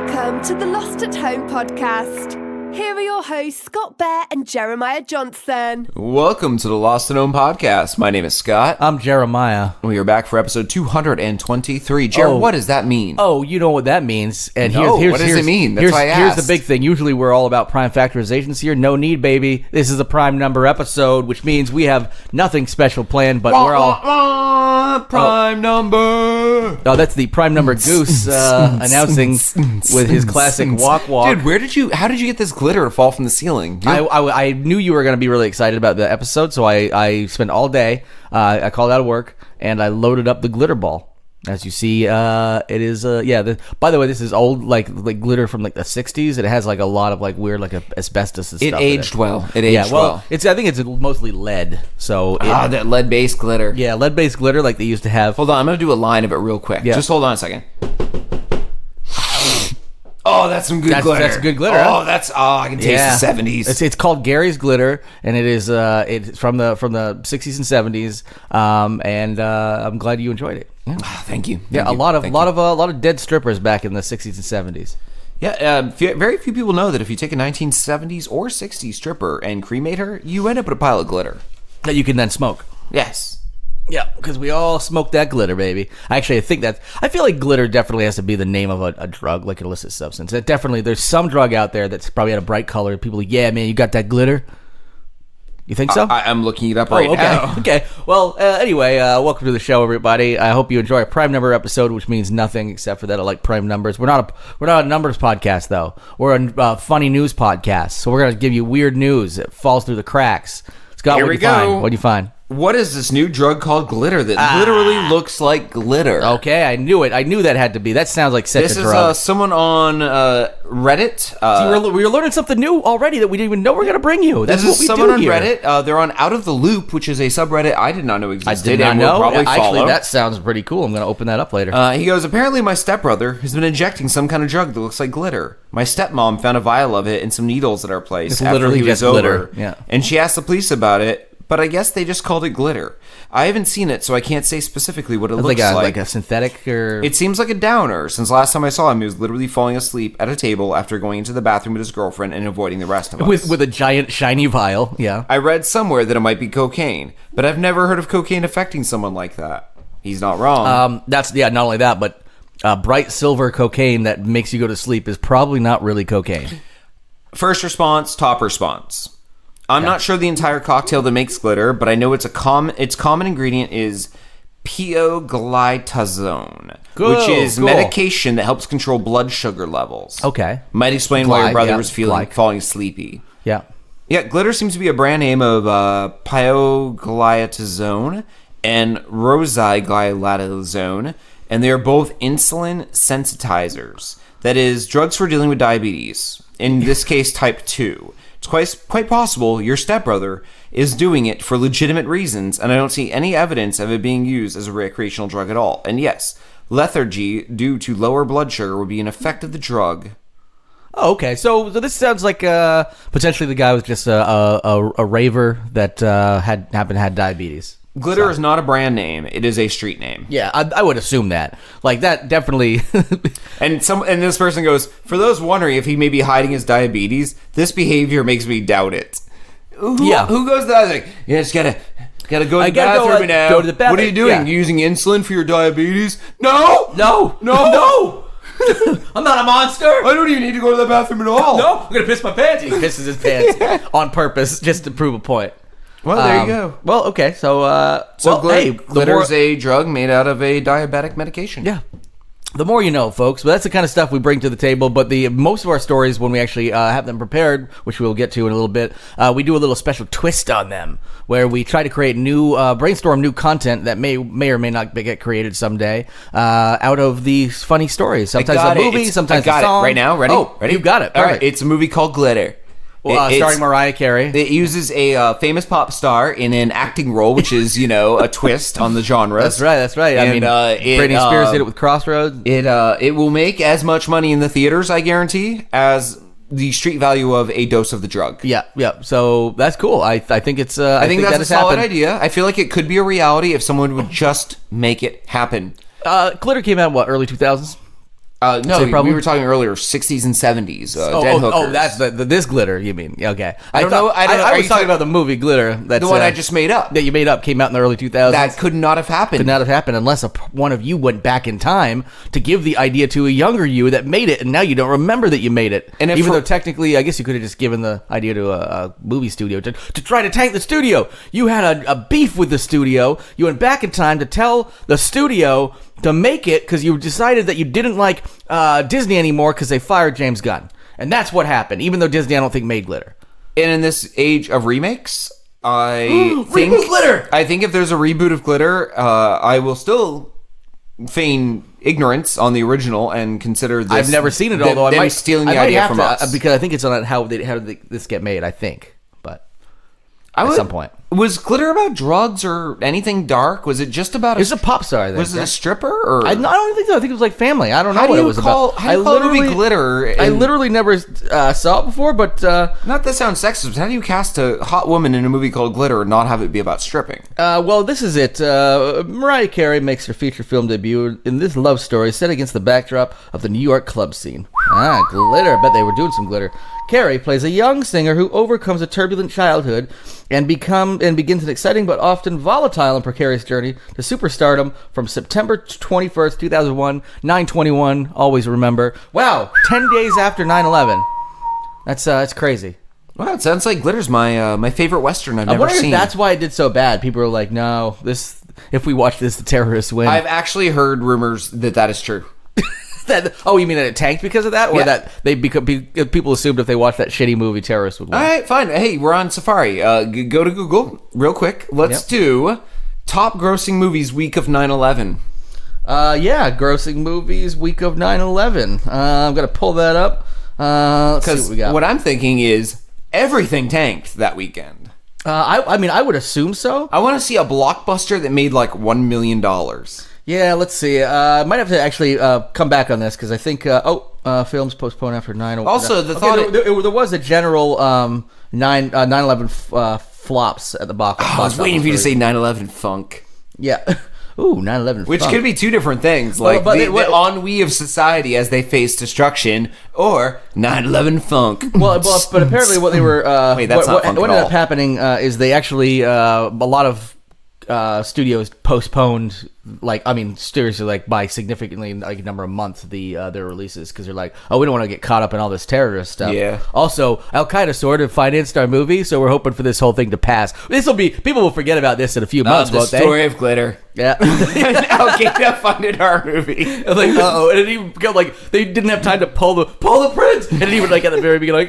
Welcome to the Lost at Home podcast. Here are your hosts, Scott Bear and Jeremiah Johnson. Welcome to the Lost at Home podcast. My name is Scott. I'm Jeremiah. We are back for episode 223. Jared, what does that mean? Oh, you know what that means. And what does it mean? That's why I asked. Here's the big thing. Usually we're all about prime factorizations here. No need, baby. This is a prime number episode, which means we have nothing special planned, but we're all... prime number. Oh, that's the prime number goose announcing with his classic walk. Dude, how did you get this glitter to fall from the ceiling? I knew you were going to be really excited about the episode, so I spent all day. I called out of work and I loaded up the glitter ball. As you see, it is by the way, this is old like glitter from like the 60s. It has like a lot of like weird like asbestos and stuff. It aged well. I think it's mostly lead. So that lead-based glitter. Yeah, lead-based glitter like they used to have. Hold on, I'm gonna do a line of it real quick. Yeah. Just hold on a second. Oh, that's some good glitter. That's good glitter. Oh, I can taste the 70s. It's called Gary's Glitter, and it's from the 60s and 70s. And I'm glad you enjoyed it. Yeah. Thank you. A lot of dead strippers back in the 60s and 70s. Yeah, very few people know that if you take a 1970s or 60s stripper and cremate her, you end up with a pile of glitter that you can then smoke. Yes. Yeah, because we all smoke that glitter, baby. I feel like glitter definitely has to be the name of a drug, like an illicit substance. There's some drug out there that's probably had a bright color. People are like, yeah, man, you got that glitter? You think so? I'm looking it up right now. Okay. Well, anyway, welcome to the show, everybody. I hope you enjoy a prime number episode, which means nothing except for that I like prime numbers. We're not a numbers podcast, though. We're a funny news podcast. So we're going to give you weird news that falls through the cracks. Scott, what do you find? What do you find? What is this new drug called glitter that literally looks like glitter? Okay, I knew it. I knew that had to be. That sounds like such a drug. This is someone on Reddit. We were learning something new already that we didn't even know we were going to bring you. That's what we do here. This is someone on Reddit. They're on Out of the Loop, which is a subreddit I did not know existed. I did not know. Probably Actually, that sounds pretty cool. I'm going to open that up later. He goes, apparently my stepbrother has been injecting some kind of drug that looks like glitter. My stepmom found a vial of it and some needles at our place it's literally just glitter. Yeah. And she asked the police about it, but I guess they just called it glitter. I haven't seen it, so I can't say specifically what it looks like. Like a synthetic or... It seems like a downer. Since last time I saw him, he was literally falling asleep at a table after going into the bathroom with his girlfriend and avoiding the rest of us. With a giant shiny vial, yeah. I read somewhere that it might be cocaine, but I've never heard of cocaine affecting someone like that. He's not wrong. Not only that, but bright silver cocaine that makes you go to sleep is probably not really cocaine. First response, top response. I'm not sure the entire cocktail that makes glitter, but I know its common ingredient is pioglitazone, which is medication that helps control blood sugar levels. Okay. Might explain why your brother was falling sleepy. Yeah. Yeah, glitter seems to be a brand name of pioglitazone and rosiglitazone, and they are both insulin sensitizers. That is, drugs for dealing with diabetes, in this case type 2. It's quite possible your stepbrother is doing it for legitimate reasons, and I don't see any evidence of it being used as a recreational drug at all. And yes, lethargy due to lower blood sugar would be an effect of the drug. Oh, okay. So this sounds like potentially the guy was just a raver that had diabetes. Glitter is not a brand name; it is a street name. Yeah, I would assume that. Like that, definitely. and this person goes, for those wondering if he may be hiding his diabetes, this behavior makes me doubt it. Who goes to that? Like, yeah, just gotta go to the bathroom now. Go to the bathroom. What are you doing? Yeah. You using insulin for your diabetes? No. I'm not a monster. I don't even need to go to the bathroom at all. No, I'm gonna piss my pants. He pisses his pants on purpose just to prove a point. Well, there you go. Well, okay, so glitter is a drug made out of a diabetic medication. Yeah. The more you know, folks. But that's the kind of stuff we bring to the table. But most of our stories, when we actually have them prepared, which we'll get to in a little bit, we do a little special twist on them, where we try to create brainstorm new content that may or may not get created someday out of these funny stories. Sometimes a movie, sometimes a song. I got it right now. Ready? Ready? You got it. All right. It's a movie called Glitter. Starring Mariah Carey. It uses a famous pop star in an acting role, which is, a twist on the genre. That's right. And, Britney Spears did it with Crossroads. It will make as much money in the theaters, I guarantee, as the street value of a dose of the drug. Yeah. So that's cool. I think it's. I think that's a solid idea. I feel like it could be a reality if someone would just make it happen. Glitter came out early 2000s. No, Same problem? we were talking earlier, 60s and 70s. Dead hookers. That's this Glitter. You mean? Okay, I don't know. I Are was you talking about the movie Glitter. That's the one I just made up. that you made up came out in the early 2000s. That could not have happened. Could not have happened unless one of you went back in time to give the idea to a younger you that made it, and now you don't remember that you made it. And even though technically, I guess you could have just given the idea to a movie studio to try to tank the studio. You had a beef with the studio. You went back in time to tell the studio to make it because you decided that you didn't like Disney anymore because they fired James Gunn. And that's what happened, even though Disney, I don't think, made Glitter. And in this age of remakes, Reboot Glitter! I think if there's a reboot of Glitter, I will still feign ignorance on the original and consider this. I've never seen it, although I might stealing the idea from us. because I think it's on how did this get made, I think. But at some point. Was Glitter about drugs or anything dark? Was it just about It's a pop star, I think. Was it a stripper? Or I don't think so. I think it was like family. I don't know How do what it you was call- about. how do you call a movie Glitter I and- literally never saw it before, but not that sounds sexist, but how do you cast a hot woman in a movie called Glitter and not have it be about stripping? well, this is it. Mariah Carey makes her feature film debut in this love story set against the backdrop of the New York club scene. Glitter. I bet they were doing some glitter. Carey plays a young singer who overcomes a turbulent childhood and begins an exciting but often volatile and precarious journey to superstardom from September 21st, 2001, 9/21, always remember. Wow, 10 days after 9/11. That's crazy. Wow, it sounds like Glitter's my favorite Western I've I never wonder seen. if that's why it did so bad. People were like, no, if we watch this, the terrorists win. I've actually heard rumors that is true. You mean that it tanked because of that? Or that people assumed if they watched that shitty movie, terrorists would win? All right, fine. Hey, we're on Safari. Go to Google real quick. Let's do top grossing movies week of 9/11. Grossing movies week of 9/11. I'm going to pull that up. Let's see what we got. What I'm thinking is everything tanked that weekend. I would assume so. I want to see a blockbuster that made like $1 million. Yeah, let's see. I might have to actually come back on this because I think films postponed after 9/11. Also, there was a general 9/11 flops at the box. I was waiting for you to say 9/11 funk. Yeah. Ooh, 9/11 Which funk. could be two different things, like the ennui of society as they face destruction, or 9/11 funk. Well, but apparently what they were... Wait, that's not funk what at ended all. up happening is they actually... a lot of studios postponed, seriously, by significantly, a number of months, their releases, because they're like, we don't want to get caught up in all this terrorist stuff. Yeah. Also, Al-Qaeda sort of financed our movie, so we're hoping for this whole thing to pass. People will forget about this in a few months, The won't they? story of Glitter. Yeah. Al-Qaeda funded our movie. And and it even got they didn't have time to pull the prints, and it even at the very beginning,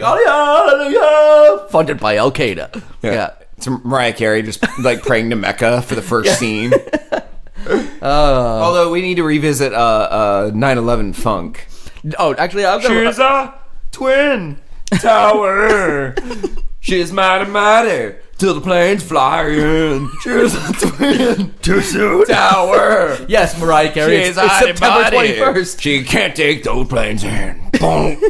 funded by Al-Qaeda. Yeah. It's Mariah Carey just praying to Mecca for the first scene. Although we need to revisit 9/11 funk. Oh, actually, I'm gonna. She's a twin tower. She's mighty till the planes fly in. She's a twin too soon tower. Yes, Mariah Carey. She's It's September 21st. She can't take those planes in. Boom.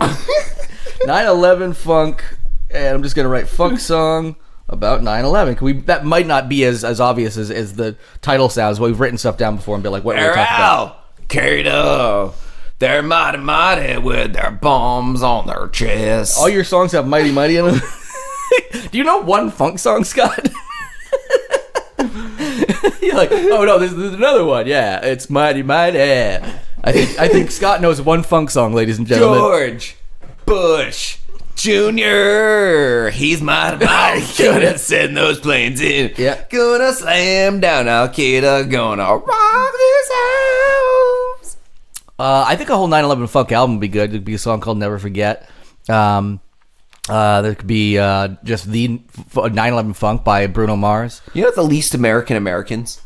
9/11 funk, and I'm just gonna write funk song about 9/11. That might not be as obvious as the title sounds. We've written stuff down before and be like, what we're talking about. Carried up. They're mighty with their bombs on their chests. All your songs have mighty in them. Do you know one funk song, Scott? You're like, oh no, there's another one. Yeah, it's mighty. I think Scott knows one funk song, ladies and gentlemen. George Bush Jr. He's mighty gonna send those planes in. Yeah. Gonna slam down Al-Qaeda. Gonna rock this house. I think a whole 9/11 funk album would be good. There'd be a song called Never Forget. There could be just the 9/11 funk by Bruno Mars. You know the least Americans?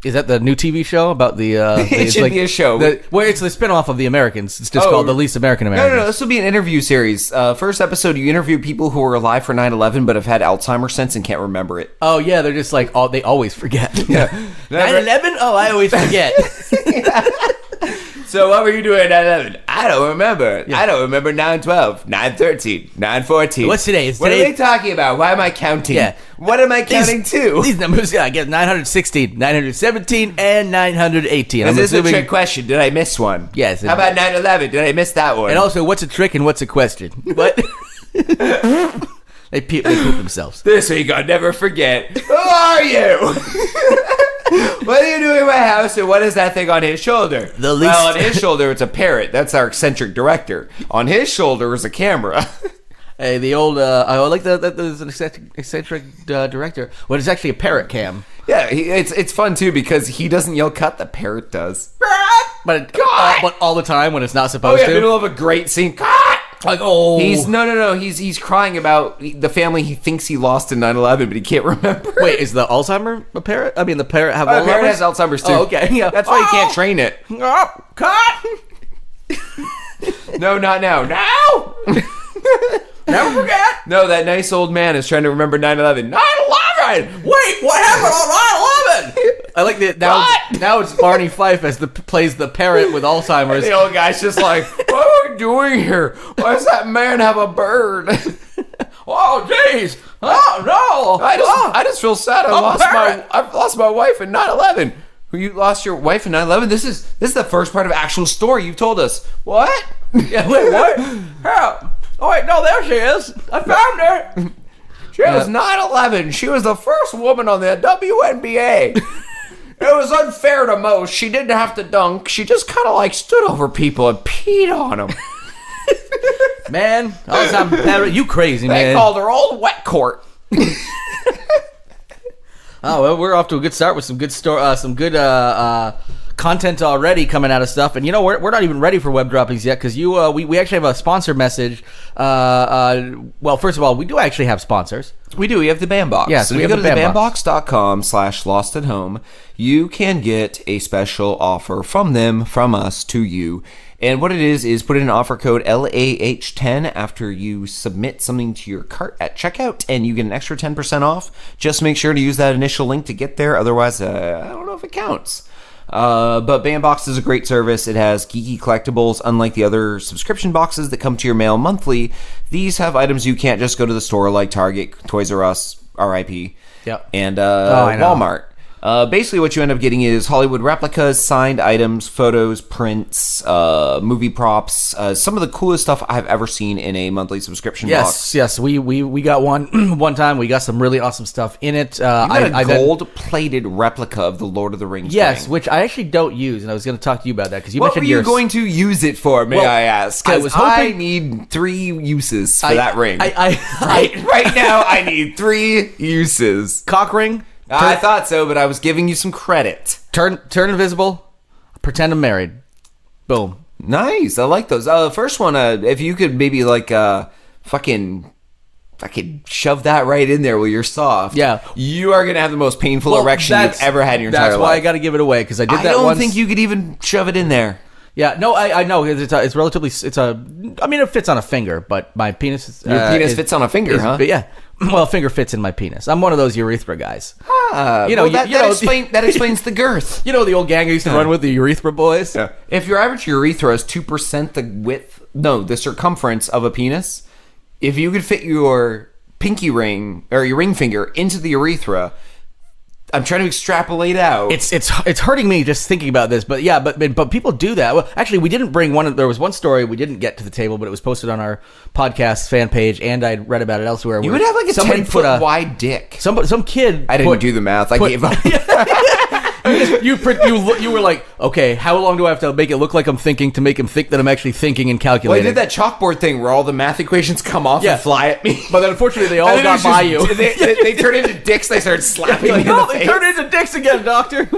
Is that the new TV show about the? It should be a show. Where it's the spinoff of The Americans. It's just called The Least American Americans. No. This will be an interview series. First episode, you interview people who were alive for 9/11 but have had Alzheimer's since and can't remember it. Oh yeah, they're just like they always forget. Yeah. 9/11? Oh, I always forget. So what were you doing at 9/11? I don't remember. Yeah. I don't remember 9/12, 9/13, 9/14. What's today? What are they talking about? Why am I counting? Yeah. What am I counting to? These numbers, I get 916, 917, and 918. Is this a trick question? Did I miss one? Yes. How about 9/11? Did I miss that one? And also, what's a trick and what's a question? What? They poop themselves. This week I'll never forget. Who are you? What are you doing in my house, and what is that thing on his shoulder? Well, on his shoulder, it's a parrot. That's our eccentric director. On his shoulder is a camera. Hey, the old, I like that there's an eccentric director. Well, it's actually a parrot cam. Yeah, it's fun, too, because he doesn't yell cut, the parrot does. But all the time when it's not supposed to. Oh, yeah, middle of a great scene. Cut! Like, oh. No. He's crying about the family he thinks he lost in 9/11, but he can't remember. Wait, is the Alzheimer a parrot? I mean, the parrot have Alzheimer's? The parrot has Alzheimer's, too. Oh, okay. Yeah. That's why you can't train it. Oh, cut! No, not now. Now! Never forget. No, that nice old man is trying to remember 9/11. 9/11! Wait, what happened on 9/11? I like that now it's Barney Fife as plays the parrot with Alzheimer's. The old guy's just like, what are we doing here? Why does that man have a bird? Oh, jeez. Oh, no. I just feel sad. I've lost my wife in 9/11. You lost your wife in 9/11? This is the first part of actual story you've told us. What? Yeah, wait, what? How? Oh, wait, no, there she is. I found her. She was 9/11. She was the first woman on the WNBA. It was unfair to most. She didn't have to dunk. She just kind of like stood over people and peed on them. Man, you crazy, man. They called her Old Wet Court. Oh, well, we're off to a good start with some good content already coming out of stuff, and we're not even ready for web droppings yet because we actually have a sponsor message. Well, first of all, we do actually have sponsors. We do. We have the Bandbox. Yes, if you go to thebandbox.com/lostatohome, you can get a special offer from them, from us to you. And what it is put in an offer code LAH10 after you submit something to your cart at checkout, and you get an extra 10% off. Just make sure to use that initial link to get there. Otherwise, I don't know if it counts. But Bandbox is a great service. It has geeky collectibles. Unlike the other subscription boxes that come to your mail monthly, these have items you can't just go to the store like Target, Toys R Us, RIP, yep, and Walmart. Basically, what you end up getting is Hollywood replicas, signed items, photos, prints, movie props, some of the coolest stuff I've ever seen in a monthly subscription box. Yes, we got one time. We got some really awesome stuff in it. You got a gold-plated replica of the Lord of the Rings. Yes, which I actually don't use, and I was going to talk to you about that because you mentioned what were you going to use it for? May I ask? Because I need 3 uses for that ring. Right now, I need 3 uses. Cock ring. I thought so, but I was giving you some credit. Turn invisible. Pretend I'm married. Boom. Nice. I like those. First one, if you could maybe like fucking shove that right in there while you're soft. Yeah. You are going to have the most painful erection you've ever had in your entire life. That's why I got to give it away, because I did that once. I don't think you could even shove it in there. Yeah, no, I know. It's relatively, I mean, it fits on a finger, but my penis... Your penis fits on a finger, huh? But yeah. Well, a finger fits in my penis. I'm one of those urethra guys. That explains the girth. You know the old gang I used to run with, the urethra boys? Yeah. If your average urethra is 2% the circumference of a penis, if you could fit your pinky ring, or your ring finger, into the urethra... I'm trying to extrapolate out. It's hurting me just thinking about this, but yeah, but people do that. Well, actually, we didn't bring one. There was one story we didn't get to the table, but it was posted on our podcast fan page, and I read about it elsewhere. You would have like a 10-foot wide dick. Some kid. I didn't do the math. I gave up. You were like, okay, how long do I have to make it look like I'm thinking to make him think that I'm actually thinking and calculating? Well, I did that chalkboard thing where all the math equations come off and fly at me. But then unfortunately, they all got by you. They turn into dicks. They started slapping me in the face. They turned into dicks again, doctor.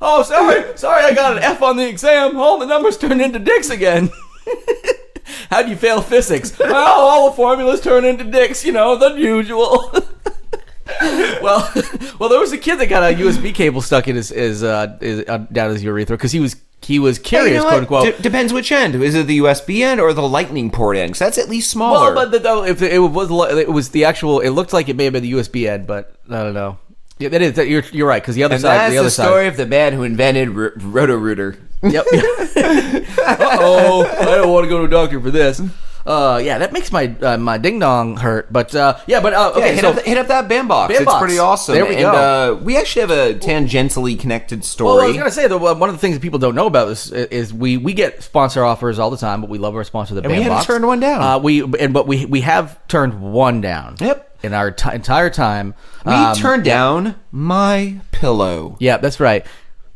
Oh, sorry, I got an F on the exam. All the numbers turned into dicks again. How'd you fail physics? Well, all the formulas turn into dicks, the usual. Well, there was a kid that got a USB cable stuck in his down his urethra because he was curious, quote unquote. Depends which end. Is it the USB end or the lightning port end? Because that's at least smaller. Well, but if it was the actual, it looked like it may have been the USB end, but I don't know. Yeah, that is. You're right because the other side. That's the story of the man who invented Roto-Rooter. Yep. Uh-oh, I don't want to go to a doctor for this. Yeah, that makes my my ding dong hurt. But okay. Hit up that Bandbox. It's pretty awesome. There we go. We actually have a tangentially connected story. Well, I was gonna say one of the things that people don't know about this is we get sponsor offers all the time, but we love our sponsor, the Bandbox. We haven't turned one down. We have turned one down. Yep. In our entire time, we turned down My Pillow. Yeah, that's right.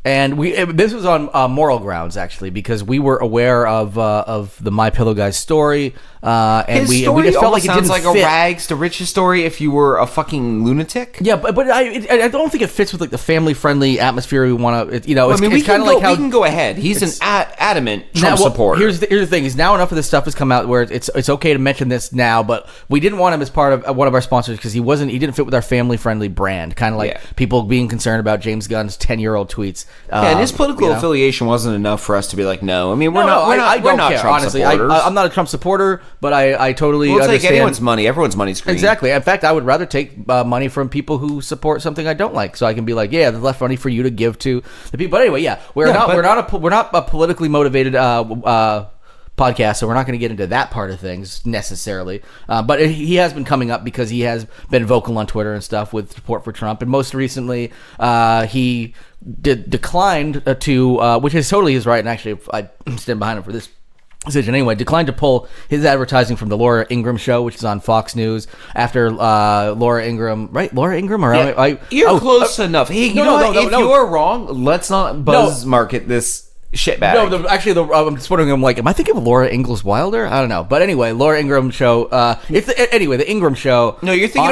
And this was on moral grounds, actually, because we were aware of the My Pillow guy's story, and we just felt like it didn't like fit. a rags to riches story if you were a fucking lunatic. Yeah, but I don't think it fits with like the family friendly atmosphere we want to. It's kind of like how we can go ahead. He's an adamant Trump supporter. Here's the thing: is now enough of this stuff has come out where it's okay to mention this now, but we didn't want him as part of one of our sponsors because he didn't fit with our family friendly brand. Kind of like people being concerned about James Gunn's 10-year-old tweets. And his political affiliation wasn't enough for us to be like, no. I mean, we're not Trump honestly, supporters. I'm not a Trump supporter, but I totally we'll understand. take anyone's money. Everyone's money's green. Exactly. In fact, I would rather take money from people who support something I don't like, so I can be like, yeah, there's left money for you to give to the people. But anyway, we're not a politically motivated podcast, so we're not going to get into that part of things necessarily. But he has been coming up because he has been vocal on Twitter and stuff with support for Trump, and most recently he declined to, which is totally his right, and actually I stand behind him for this decision anyway, declined to pull his advertising from the Laura Ingraham show, which is on Fox News, after Laura Ingraham, right? Laura Ingraham? Or you're close enough. Hey, you know what? If you're wrong, let's not buzz market this shitbag. No, I'm just wondering, am I thinking of Laura Ingalls Wilder? I don't know. But anyway, Laura Ingraham show, the Ingraham show. No, you're thinking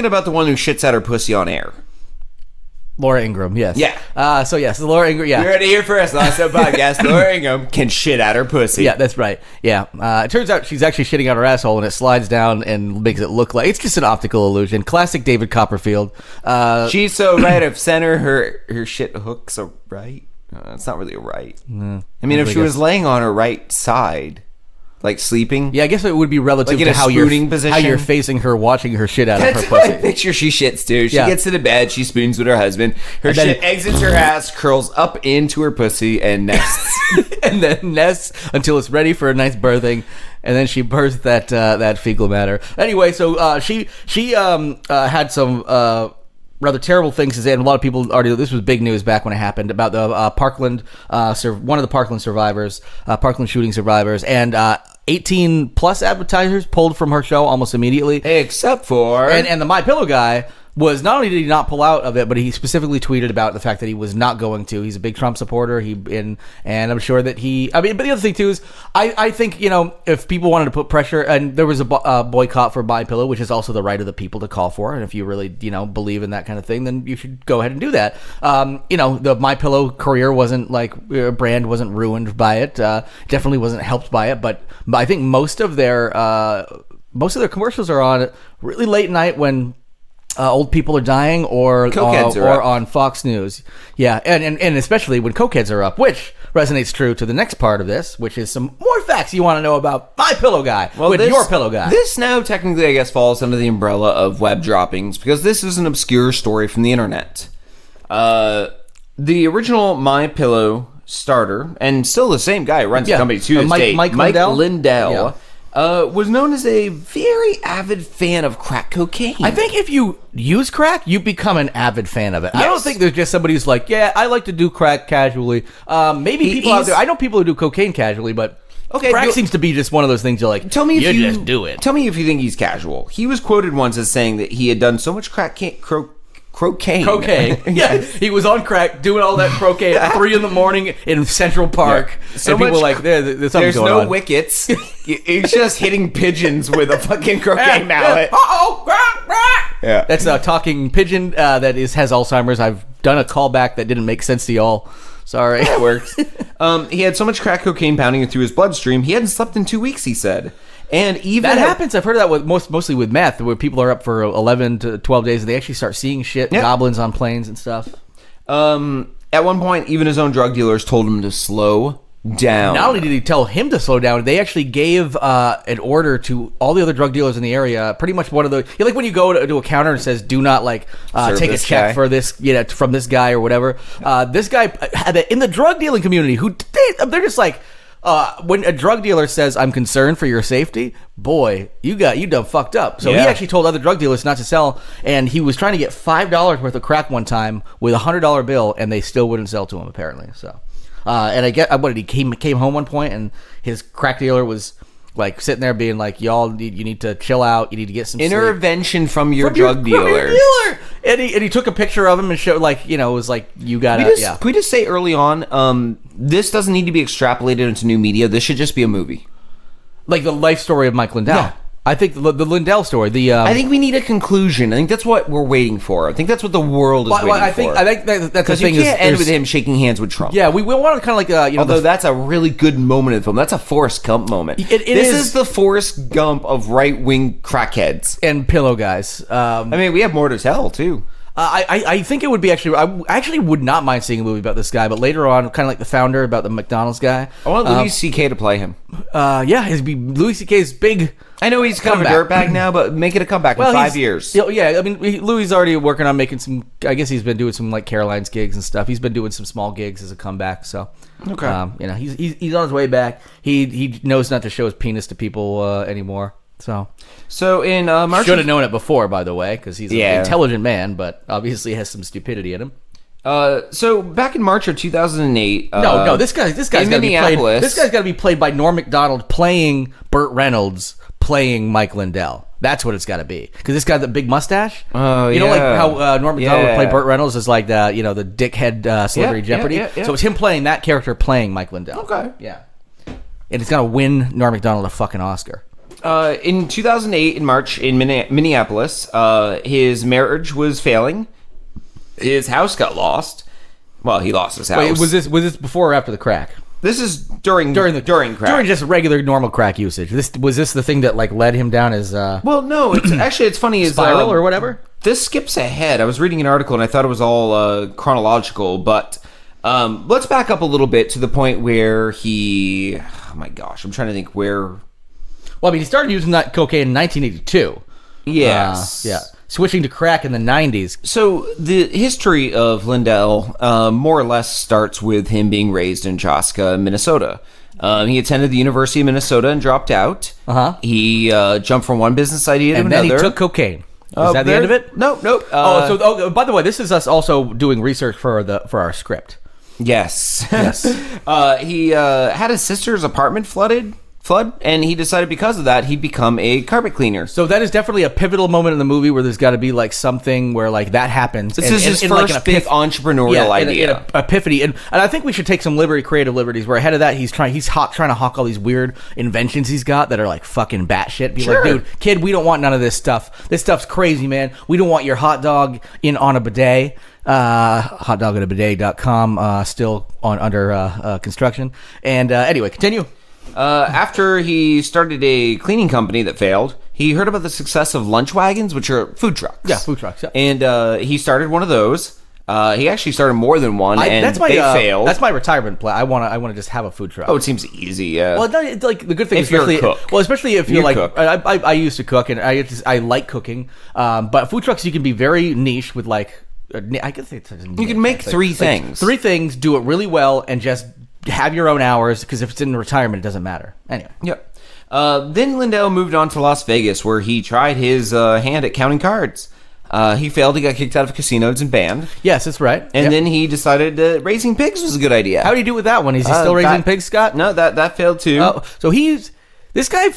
about the one who shits out her pussy on air. Laura Ingraham, yes. Yeah. So Laura Ingraham, yeah. You heard it here first. Last podcast, Laura Ingraham can shit out her pussy. Yeah, that's right. Yeah. It turns out she's actually shitting out her asshole, and it slides down and makes it look like it's just an optical illusion. Classic David Copperfield. She's so right of center. Her shit hooks are right. It's not really a right. I mean, if she was laying on her right side, like sleeping. Yeah, I guess it would be relative like to how you're facing her, watching her shit out of her pussy. That's my picture she shits too. She gets to the bed, she spoons with her husband. Her shit exits her ass, curls up into her pussy, and nests. And then nests until it's ready for a nice birthing. And then she births that fecal matter. Anyway, so she had some rather terrible things to say, and a lot of people already. This was big news back when it happened about the Parkland, one of the Parkland survivors, Parkland shooting survivors, and 18 plus advertisers pulled from her show almost immediately, except for and the My Pillow guy was not only did he not pull out of it, but he specifically tweeted about the fact that he was not going to. He's a big Trump supporter. And I'm sure that but the other thing too is I think, if people wanted to put pressure, and there was a boycott for My Pillow, which is also the right of the people to call for. And if you really, believe in that kind of thing, then you should go ahead and do that. The My Pillow career wasn't brand wasn't ruined by it. Definitely wasn't helped by it. But I think most of their commercials are on really late night when old people are dying or on Fox News. Yeah, and especially when cokeheads are up, which resonates true to the next part of this, which is some more facts you want to know about My Pillow guy your pillow guy. This now technically, I guess, falls under the umbrella of web droppings because this is an obscure story from the internet. The original My Pillow starter, and still the same guy who runs the company to this day, Mike Lindell. Yeah. Was known as a very avid fan of crack cocaine. I think if you use crack, you become an avid fan of it. Yes. I don't think there's just somebody who's like, yeah, I like to do crack casually. Maybe people out there, I know people who do cocaine casually, but crack seems to be just one of those things you're like, just do it. Tell me if you think he's casual. He was quoted once as saying that he had done so much cocaine. Yeah, he was on crack doing all that croquet at 3 a.m. in Central Park. Yeah. So and people were like, there's something going on. There's no wickets. He's just hitting pigeons with a fucking croquet mallet. Yeah. That's a talking pigeon that has Alzheimer's. I've done a callback that didn't make sense to y'all. Sorry. That works. He had so much crack cocaine pounding through his bloodstream, he hadn't slept in 2 weeks, he said. And even that happens. I've heard of that mostly with meth, where people are up for 11 to 12 days and they actually start seeing shit, goblins on planes and stuff. At one point, even his own drug dealers told him to slow down. Not only did he tell him to slow down, they actually gave an order to all the other drug dealers in the area. Pretty much one of the like when you go to a counter and it says, "Do not take a check for this, from this guy or whatever." This guy had in the drug dealing community they're just like. When a drug dealer says, "I'm concerned for your safety," boy, you done fucked up. So he actually told other drug dealers not to sell, and he was trying to get $5 worth of crack one time with a $100 bill, and they still wouldn't sell to him apparently. So, and I get what he came home one point, and his crack dealer was like sitting there being like, "Y'all, you need to chill out. You need to get some intervention from your drug dealer." And he took a picture of him and showed it was like you gotta. Can we just say early on, this doesn't need to be extrapolated into new media. This should just be a movie, like the life story of Mike Lindell. Yeah. I think the Lindell story. I think we need a conclusion. I think that's what we're waiting for. I think that's what the world is waiting for. I think that's because you can't end with him shaking hands with Trump. Yeah, we want to kind of like although that's a really good moment in the film. That's a Forrest Gump moment. This is the Forrest Gump of right wing crackheads and pillow guys. I mean, we have more to tell too. I think it would be I actually would not mind seeing a movie about this guy, but later on, kind of like the founder about the McDonald's guy. I want Louis C.K. to play him. It'd be Louis C.K.'s big. I know he's kind of a dirtbag now, but make it a comeback in 5 years. Yeah, I mean, Louis is already working on making some. I guess he's been doing some like Caroline's gigs and stuff. He's been doing some small gigs as a comeback. So, okay, he's on his way back. He knows not to show his penis to people anymore. So in March, should have known it before, by the way, because he's an intelligent man, but obviously has some stupidity in him. So back in March of 2008, this guy's got to be played. This guy's got to be played by Norm Macdonald playing Burt Reynolds playing Mike Lindell. That's what it's got to be, because this guy, the big mustache. Oh, you know, like how Norm Macdonald would play Burt Reynolds as like the the dickhead Celebrity Jeopardy. So it's him playing that character playing Mike Lindell. Okay, yeah, and it's gonna win Norm Macdonald a fucking Oscar. In 2008, in March, in Minneapolis, his marriage was failing. His house got lost. Well, he lost his house. Wait, was this before or after the crack? This is during crack. During just regular normal crack usage. Was this the thing that like led him down his Well, no, it's funny spiral or whatever? This skips ahead. I was reading an article and I thought it was all chronological, but let's back up a little bit to the point where he oh my gosh, I'm trying to think where. Well, I mean, he started using that cocaine in 1982. Yes. Switching to crack in the 90s. So the history of Lindell more or less starts with him being raised in Chaska, Minnesota. He attended the University of Minnesota and dropped out. He jumped from one business idea to another. And then he took cocaine. Is that the end of it? Nope. By the way, this is us also doing research for our script. Yes. He had his sister's apartment flood, and he decided because of that he'd become a carpet cleaner. So that is definitely a pivotal moment in the movie where there's got to be like something where like that happens. This is his first like big entrepreneurial idea, an epiphany, and I think we should take some creative liberties. Where ahead of that he's trying to hawk all these weird inventions he's got that are like fucking batshit. Be like, dude, kid, we don't want none of this stuff. This stuff's crazy, man. We don't want your hot dog on a bidet. Hotdogatabidet.com still under construction. And anyway, continue. After he started a cleaning company that failed, he heard about the success of lunch wagons, which are food trucks. Yeah, food trucks. Yeah. And he started one of those. He actually started more than one, and they failed. That's my retirement plan. I want to just have a food truck. Oh, it seems easy. Yeah. Well, it's like the good thing, if you're a cook. Well, especially if you're like, cook. I used to cook, and I like cooking. But food trucks, you can be very niche with like. I guess you can make three things. Three things, do it really well, and just have your own hours, because if it's in retirement, it doesn't matter. Anyway. Yep. Then Lindell moved on to Las Vegas, where he tried his hand at counting cards. He failed. He got kicked out of casinos and banned. Yes, that's right. And then he decided that raising pigs was a good idea. How did he do with that one? Is he still raising pigs, Scott? No, that failed too. So this guy.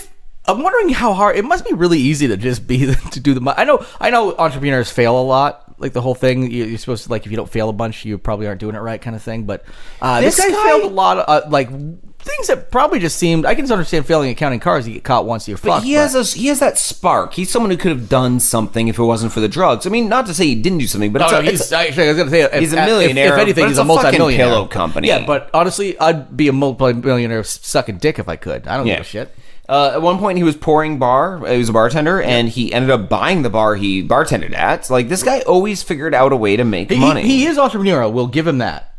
I'm wondering how hard it must be. Really easy to just be to do the. I know entrepreneurs fail a lot. Like the whole thing, you're supposed to, like, if you don't fail a bunch, you probably aren't doing it right, kind of thing. But this guy failed a lot of like things that probably just seemed. I can understand failing at counting cars. You get caught once, you're fucked. But he has that spark. He's someone who could have done something if it wasn't for the drugs. I mean, not to say he didn't do something, but actually, I was going to say he's a millionaire. If anything, he's a multi-millionaire. Pillow company. Yeah, but honestly, I'd be a multi-millionaire sucking dick if I could. I don't give a shit. At one point, he was pouring bar. He was a bartender, and he ended up buying the bar he bartended at. Like, this guy always figured out a way to make money. He is entrepreneurial. We'll give him that.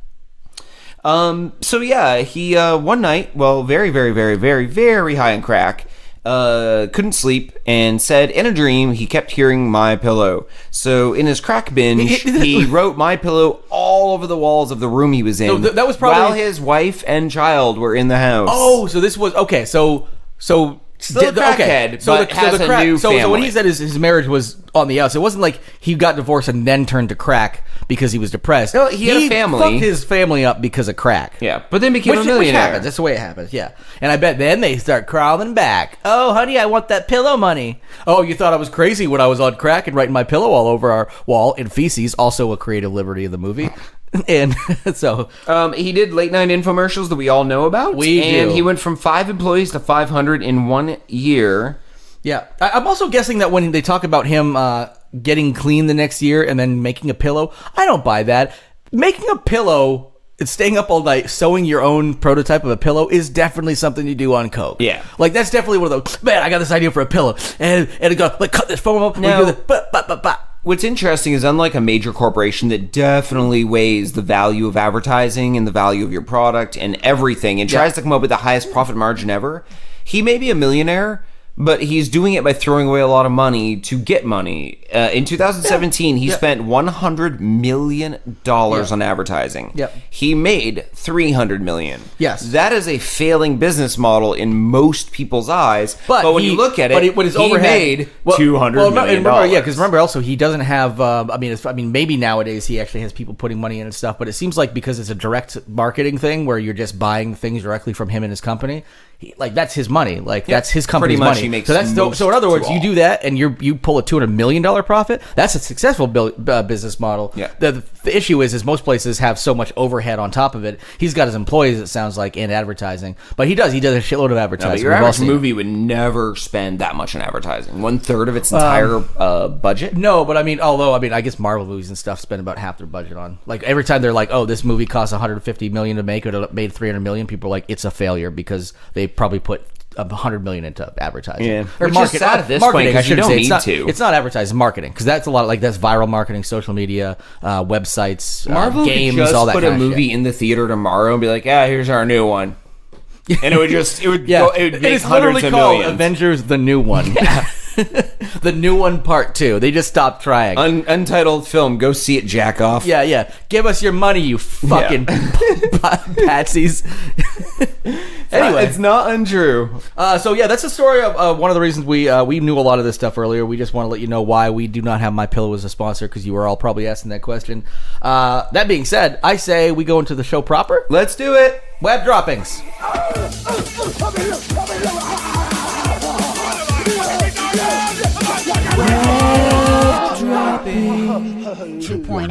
So yeah, he one night, well, very, very, very, very, very high on crack, couldn't sleep, and said in a dream he kept hearing My Pillow. So in his crack binge, he wrote My Pillow all over the walls of the room he was in. So that was probably while his wife and child were in the house. Oh, so this was okay. So Still a crackhead, but has a new family. So when he said his marriage was on the outs, it wasn't like he got divorced and then turned to crack because he was depressed. No, he had a family. Fucked his family up because of crack. Yeah, but then became a millionaire. Which happens. That's the way it happens. Yeah, and I bet then they start crawling back. Oh, honey, I want that pillow money. Oh, you thought I was crazy when I was on crack and writing My Pillow all over our wall in feces. Also a creative liberty of the movie. And so he did late night infomercials that we all know about. And he went from 5 employees to 500 in 1 year. Yeah, I'm also guessing that when they talk about him getting clean the next year and then making a pillow, I don't buy that. Making a pillow and staying up all night sewing your own prototype of a pillow is definitely something you do on coke. Yeah, like that's definitely one of those. Man, I got this idea for a pillow, and it go like cut this foam up. Now, and do the what's interesting is, unlike a major corporation that definitely weighs the value of advertising and the value of your product and everything and tries to come up with the highest profit margin ever, he may be a millionaire, but he's doing it by throwing away a lot of money to get money. In 2017, he spent $100 million on advertising. Yep. He made $300 million. Yes. That is a failing business model in most people's eyes. But when you look at it, his he made $200 million. Because remember, also, he doesn't have, maybe nowadays he actually has people putting money in and stuff, but it seems like because it's a direct marketing thing where you're just buying things directly from him and his company, that's his money. That's his company's pretty much money. He makes so in other words, you do that and you pull a $200 million profit. That's a successful business model. Yeah. The issue is most places have so much overhead on top of it. He's got his employees, it sounds like, and advertising. But he does a shitload of advertising. No, your average movie would never spend that much on advertising. 1/3 of its entire budget. No, but I guess Marvel movies and stuff spend about half their budget on. Like every time they're like, oh, this movie costs $150 million to make, or it made $300 million, people are like, it's a failure because they probably put $100 million into advertising. Yeah, or which is sad at this point because you don't need to. It's not advertising, marketing, because that's a lot. That's viral marketing, social media, websites, Marvel games, could just all that. Put kind a of movie shit. in the theater tomorrow and be like, "Yeah, here's our new one," and it would make it's hundreds literally of called millions. Avengers: The New One. The New One Part 2. They just stopped trying. Untitled film. Go see it, jack off. Yeah. Give us your money, you fucking patsies. Anyway, it's not untrue. So that's the story of one of the reasons we knew a lot of this stuff earlier. We just want to let you know why we do not have My Pillow as a sponsor, because you were all probably asking that question. That being said, I say we go into the show proper. Let's do it. Web droppings.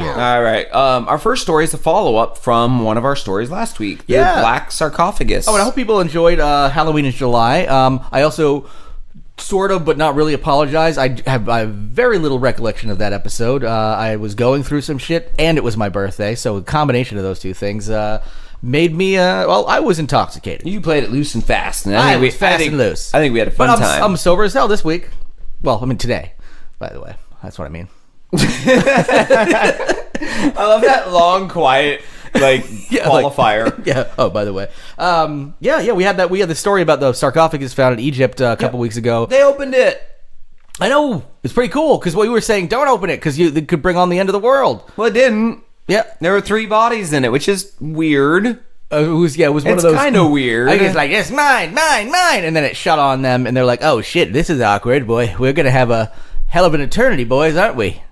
All right. Our first story is a follow-up from one of our stories last week. The black sarcophagus. Oh, and I hope people enjoyed Halloween in July. I also sort of, but not really, apologize. I have very little recollection of that episode. I was going through some shit, and it was my birthday, so a combination of those two things made me, I was intoxicated. You played it loose and fast. And I was fast and loose. I think we had a fun time. I'm sober as hell this week. Well, today, by the way. That's what I mean. I love that long, quiet, qualifier. Yeah. Oh, by the way. We had that. We had the story about the sarcophagus found in Egypt a couple weeks ago. They opened it. I know. It's pretty cool because we were saying don't open it because it could bring on the end of the world. Well, it didn't. Yeah. There were 3 bodies in it, which is weird. It was one of those. It's kind of weird. I guess it's mine, and then it shut on them, and they're like, "Oh shit, this is awkward, boy. We're gonna have a hell of an eternity, boys, aren't we?"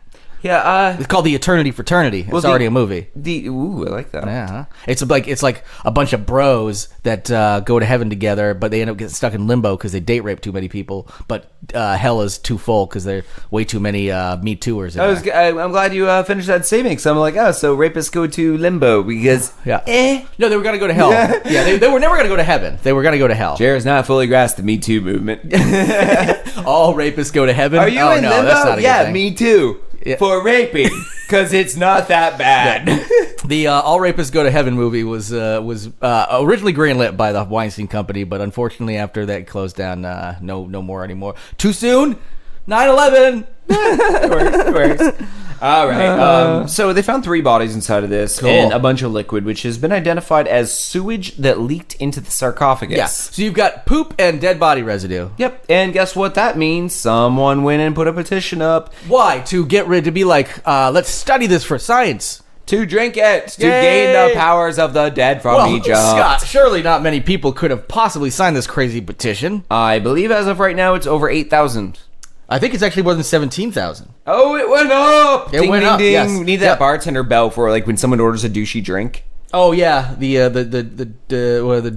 Yeah, it's called the Eternity Fraternity. It's already a movie. I like that. Yeah, it's like a bunch of bros that go to heaven together, but they end up getting stuck in limbo because they date rape too many people. But hell is too full because there are way too many Me Tooers. I'm glad you finished that statement. Because I'm like, so rapists go to limbo because no, they were gonna go to hell. Yeah, they were never gonna go to heaven. They were gonna go to hell. Jared's not fully grasped the Me Too movement. All rapists go to heaven. Are you in limbo? That's not a good thing. Me too. Yeah. For raping, because it's not that bad. Yeah. The All Rapists Go to Heaven movie was originally greenlit by the Weinstein Company, but unfortunately after that closed down, no more anymore. Too soon? 9/11. Works. All right. So they found 3 bodies inside of this Cool. and a bunch of liquid, which has been identified as sewage that leaked into the sarcophagus. Yeah. So you've got poop and dead body residue. Yep. And guess what that means? Someone went and put a petition up Why? To get rid, to be like, let's study this for science. to drink it, to Yay! gain the powers of the dead from Well, Egypt. Scott, surely not many people could have possibly signed this crazy petition. I believe as of right now it's over 8,000. I think it's actually more than 17,000. Oh, it went up! It Ding, went ding, up, ding. yes. We need that Yep. bartender bell for like when someone orders a douchey drink. Oh yeah, the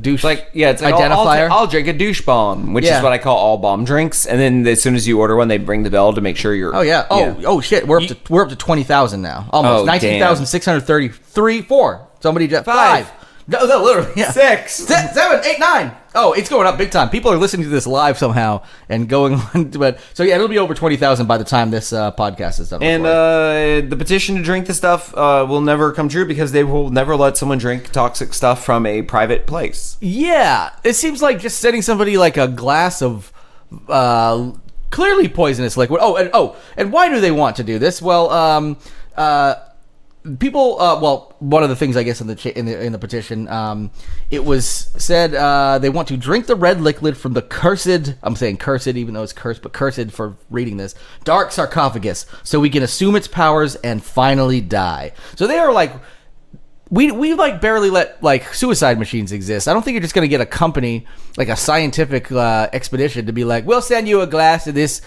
douche. It's like identifier. I'll drink a douche bomb, which Yeah. is what I call all bomb drinks. And then as soon as you order one, they ring the bell to make sure you're. Oh yeah. Oh shit. We're up to 20,000 now. Almost Oh, 19,633. 4. Somebody just 5. No, literally. Yeah. 6. 7, 8, 9. Oh, it's going up big time. People are listening to this live somehow and going on. But so yeah, it'll be over 20,000 by the time this podcast is done. And the petition to drink the stuff will never come true because they will never let someone drink toxic stuff from a private place. yeah, it seems like just sending somebody like a glass of clearly poisonous liquid. And why do they want to do this? Well, people. One of the things I guess in the petition, it was said they want to drink the red liquid from the cursed. I'm saying cursed, even though it's cursed, but cursed for reading this dark sarcophagus, so we can assume its powers and finally die. So they are like. We like barely let like suicide machines exist. I don't think you're just gonna get a company like a scientific expedition to be like, we'll send you a glass of this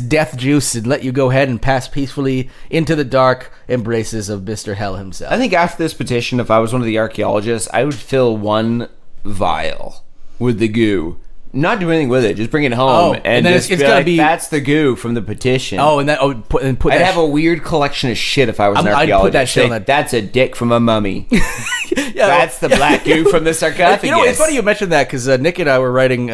death juice and let you go ahead and pass peacefully into the dark embraces of Mr. Hell himself. I think after this petition, if I was one of the archaeologists, I would fill 1 vial with the goo. Not do anything with it. Just bring it home and then just it's be gonna like, be that's the goo from the petition. Oh, and put I'd that. have a weird collection of shit if I was an I'd archaeologist. put that shit on Say, that- that's a dick from a mummy. Yeah, That's the black goo from the sarcophagus. You know, it's funny you mentioned that because Nick and I were writing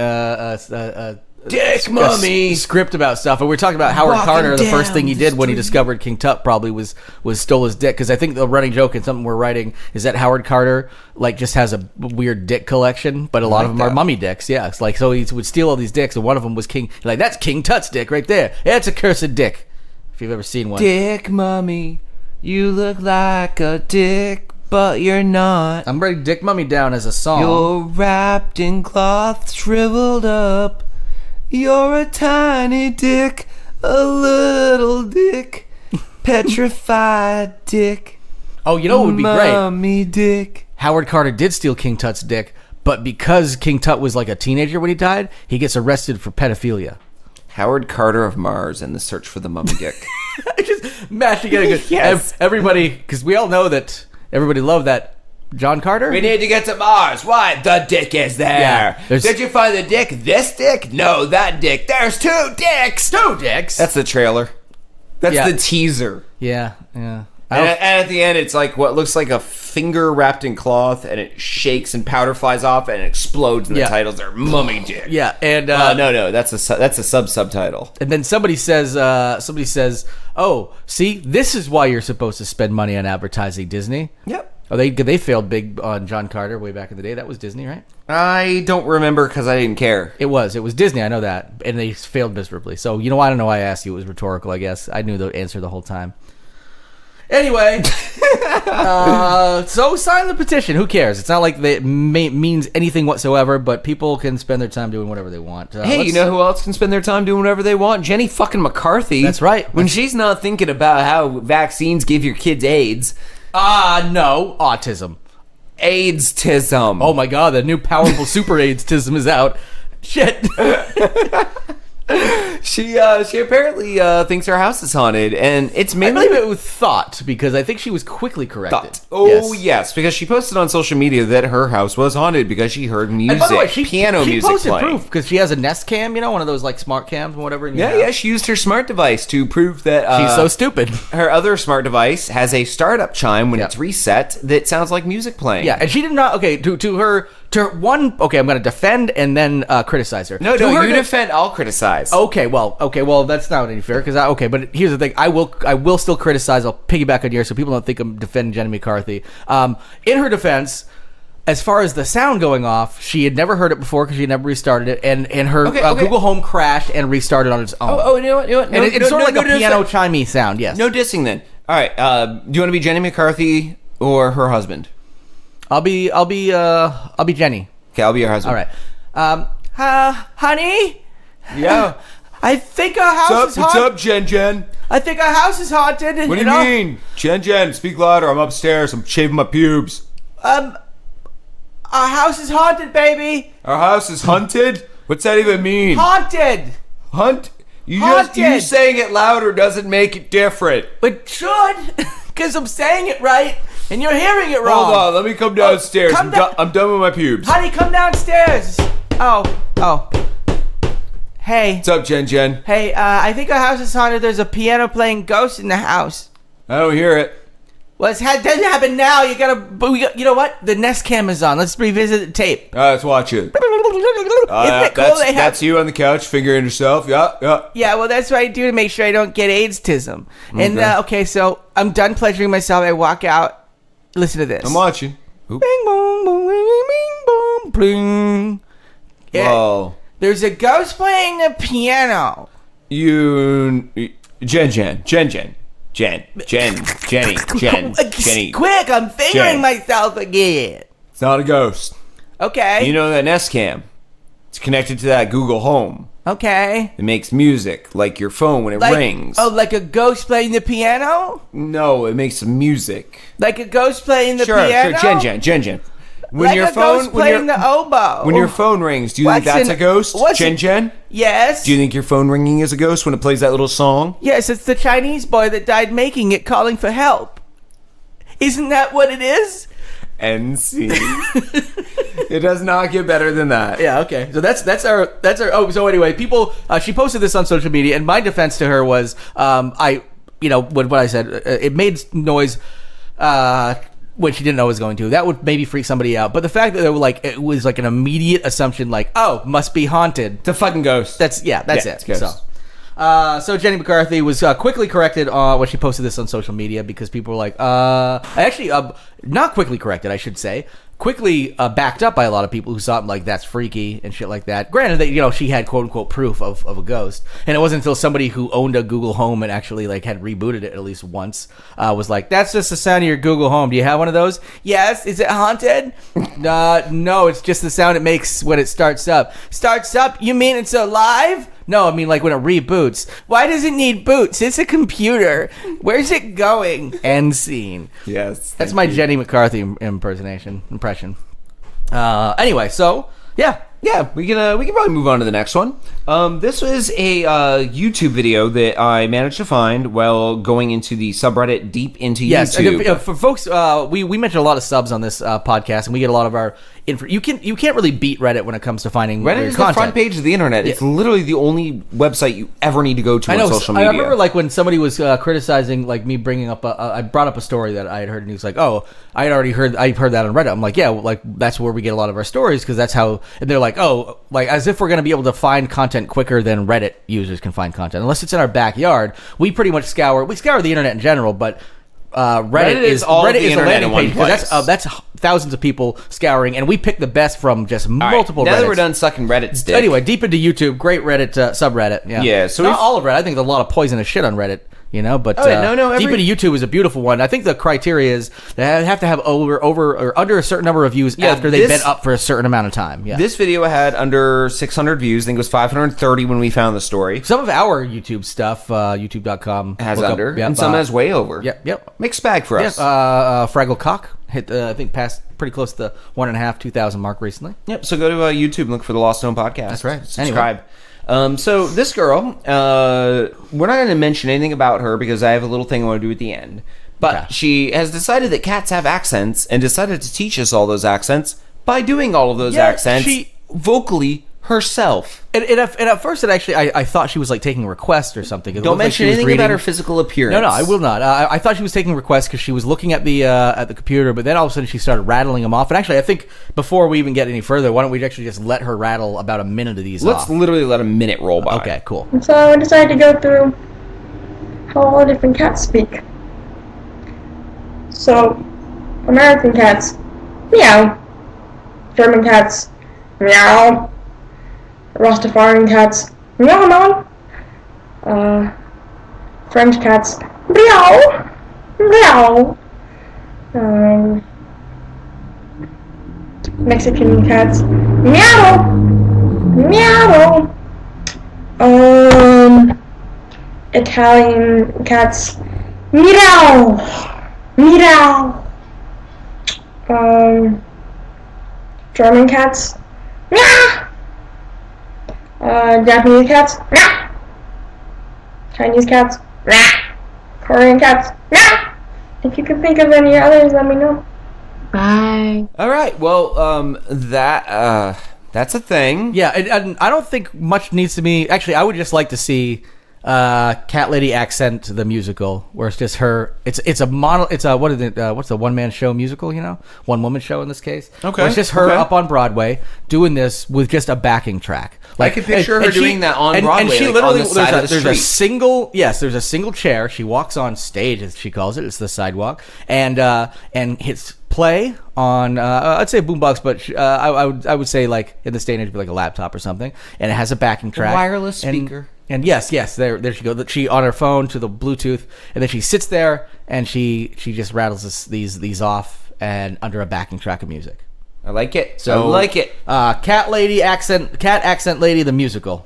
Dick mummy script about stuff, and we were talking about Howard Walking Carter. The down first thing he the did when he street. discovered King Tut probably was stole his dick. Because I think the running joke and something we're writing is that Howard Carter like just has a weird dick collection, but a lot of them are mummy dicks. Yeah, it's like so he would steal all these dicks, and one of them was King. Like that's King Tut's dick right there. Yeah, it's a cursed dick. If you've ever seen one. Dick mummy, you look like a dick, but you're not. I'm writing Dick Mummy down as a song. You're wrapped in cloth, shriveled up. You're a tiny dick, a little dick, petrified dick. Oh, you know what would be great? Mummy dick. Howard Carter did steal King Tut's dick, but because King Tut was like a teenager when he died, he gets arrested for pedophilia. Howard Carter of Mars and the search for the mummy dick. Just mash together good. Yes. Everybody, because we all know that everybody loved that John Carter. We need to get to Mars. Why? The dick is there. Yeah, Did you find the dick? This dick? No, that dick. There's 2 dicks. 2 dicks. That's the trailer. That's Yeah. the teaser. Yeah. And at the end, it's like what looks like a finger wrapped in cloth, and it shakes and powder flies off and it explodes. And the Yeah. titles are "Mummy Dick." Yeah, and No, that's a subtitle. and then somebody says, "Oh, see, this is why you're supposed to spend money on advertising, Disney." Yep. Oh, they failed big on John Carter way back in the day. That was Disney, right? I don't remember because I didn't care. It was Disney. I know that, and they failed miserably. So you know, I don't know why I asked you. It was rhetorical, I guess. I knew the answer the whole time. Anyway, so sign the petition. Who cares? It's not like it means anything whatsoever, but people can spend their time doing whatever they want. Hey, you know who else can spend their time doing whatever they want? Jenny fucking McCarthy. That's right. When she's not thinking about how vaccines give your kids AIDS. No, autism. AIDS-tism. Oh my god, the new powerful super AIDS-tism is out. Shit. She apparently thinks her house is haunted, and it's I mainly believe it was thought, because I think she was quickly corrected. thought. Oh yes, because she posted on social media that her house was haunted because she heard music, And by the way, she music posted playing. proof because she has a Nest Cam, one of those like smart cams or whatever. Yeah, she used her smart device to prove that She's so stupid. her other smart device has a startup chime when Yeah. it's reset that sounds like music playing. Yeah, and she did not. Okay, to her one. Okay, I'm going to defend and then criticize her. No, To her you defend, I'll criticize. Okay, well, that's not any fair because but here's the thing: I will still criticize. I'll piggyback on yours so people don't think I'm defending Jenny McCarthy. In her defense, as far as the sound going off, she had never heard it before because she had never restarted it, and her Okay. Google Home crashed and restarted on its own. Oh, you know what? And it's sort of like a piano chimey sound. Yes. No dissing then. All right. Do you want to be Jenny McCarthy or her husband? I'll be Jenny. Okay, I'll be your husband. All right. Honey? Yeah. I think our house is haunted. What's up, Jen? I think our house is haunted. What do you mean? Jen, speak louder. I'm upstairs. I'm shaving my pubes. Our house is haunted, baby. Our house is hunted? What's that even mean? Haunted. You saying it louder doesn't make it different. It should, because I'm saying it right, and you're hearing it wrong. Hold on, let me come downstairs. I'm done with my pubes. Honey, come downstairs. Oh. Hey. What's up, Jen? Hey, I think our house is haunted. There's a piano playing ghost in the house. I don't hear it. Well, it doesn't happen now. You know what? The Nest Cam is on. Let's revisit the tape. All right, let's watch it. Isn't it cool? That's you on the couch fingering yourself. Yeah. Yeah, well, that's what I do to make sure I don't get AIDS-tism. And, okay, so I'm done pleasuring myself. I walk out. Listen to this. I'm watching. Oop. Bing, boom, boom, bing, bing, boom, bling. Yeah. Whoa. There's a ghost playing the piano. Jenny. Quick, I'm fingering myself again. It's not a ghost. Okay. You know that Nest Cam? It's connected to that Google Home. Okay. It makes music, like your phone when it rings. Oh, like a ghost playing the piano? No, it makes some music. Like a ghost playing the piano? Sure, Jen. When like your a ghost playing the oboe. When your phone rings, do you think that's a ghost? Jen? Yes. Do you think your phone ringing is a ghost when it plays that little song? Yes, it's the Chinese boy that died making it calling for help. Isn't that what it is? NC. It does not get better than that. Yeah, okay. So that's our so anyway, people she posted this on social media, and my defense to her was what I said, it made noise when she didn't know it was going to. That would maybe freak somebody out. But the fact that they were it was like an immediate assumption, like, oh, must be haunted. It's a fucking ghost. That's it. It's ghost. So Jenny McCarthy was quickly corrected when she posted this on social media, because people were like, actually, not quickly corrected, I should say. Quickly backed up by a lot of people who saw it like, that's freaky and shit like that. Granted that, she had quote unquote proof of a ghost. And it wasn't until somebody who owned a Google Home and actually had rebooted it at least once was like, that's just the sound of your Google Home. Do you have one of those? Yes. Is it haunted? No, it's just the sound it makes when it starts up. Starts up? You mean it's alive? No, I mean when it reboots. Why does it need boots? It's a computer. Where's it going? End scene. Yes. That's my Jenny McCarthy impression. Anyway, so yeah, we can probably move on to the next one. This was a YouTube video that I managed to find while going into the subreddit Deep Into YouTube. Yes, for folks, we mentioned a lot of subs on this podcast, and we get a lot of our info. You can't really beat Reddit when it comes to finding Reddit is content. The front page of the internet. It's literally the only website you ever need to go to on social media. I remember when somebody was criticizing me bringing up I brought up a story that I had heard, and he was like, "Oh, I heard that on Reddit." I'm like, "Yeah, that's where we get a lot of our stories, because that's how." And they're like, "Oh, as if we're going to be able to find content quicker than Reddit users can find content, unless it's in our backyard." We pretty much scour the internet in general, but Reddit is a landing page, because that's thousands of people scouring, and we pick the best from just multiple Reddits. Now that we're done sucking Reddit's dick. Anyway, Deep Into YouTube, great Reddit subreddit. Yeah, so not all of Reddit. I think there's a lot of poisonous shit on Reddit. But Deep Into YouTube is a beautiful one. I think the criteria is they have to have over or under a certain number of views after they've been up for a certain amount of time. Yeah. This video had under 600 views. I think it was 530 when we found the story. Some of our YouTube stuff, youtube.com, has under, and some has way over. Yep. Mixed bag for us. Fraggle Cock hit, I think, passed pretty close to the 2,000 mark recently. Yep. So go to YouTube and look for the Lost Stone podcast. That's right. Subscribe. Anyway. So this girl, we're not going to mention anything about her because I have a little thing I want to do at the end. But she has decided that cats have accents and decided to teach us all those accents by doing all of those accents vocally herself. And at first, I thought she was taking requests or something. Don't mention anything about her physical appearance. No, I will not. I thought she was taking requests because she was looking at the computer, but then all of a sudden she started rattling them off. And actually, I think before we even get any further, why don't we actually just let her rattle about a minute of these off? Let's literally let a minute roll by. Okay, cool. So I decided to go through how all different cats speak. So, American cats, meow. German cats, meow. Rastafarian cats, meow meow. French cats, meow. Meow. Mexican cats. Meow. Meow. Italian cats. Meow. Meow. German cats. Meow. Japanese cats. Meow. Chinese cats. Meow. Korean cats. Meow. If you can think of any others, let me know. Bye. All right. Well, that's a thing. Yeah, and I don't think much needs to be. Actually, I would just like to see Cat Lady Accent the musical, where it's just her. It's a mono. It's a what's the one man show musical? One woman show in this case. Okay, where it's just her up on Broadway doing this with just a backing track. I can picture her doing that on Broadway. And she like literally on the side of the there's street. there's a single chair. She walks on stage, as she calls it. It's the sidewalk, and hits play on I'd say a boombox, but I would say like in this day and age, it'd be like a laptop or something, and it has a backing track, wireless speaker. And yes, there she goes. She on her phone to the Bluetooth, and then she sits there and she just rattles these off and under a backing track of music. I like it. So I like it. Cat accent lady the musical.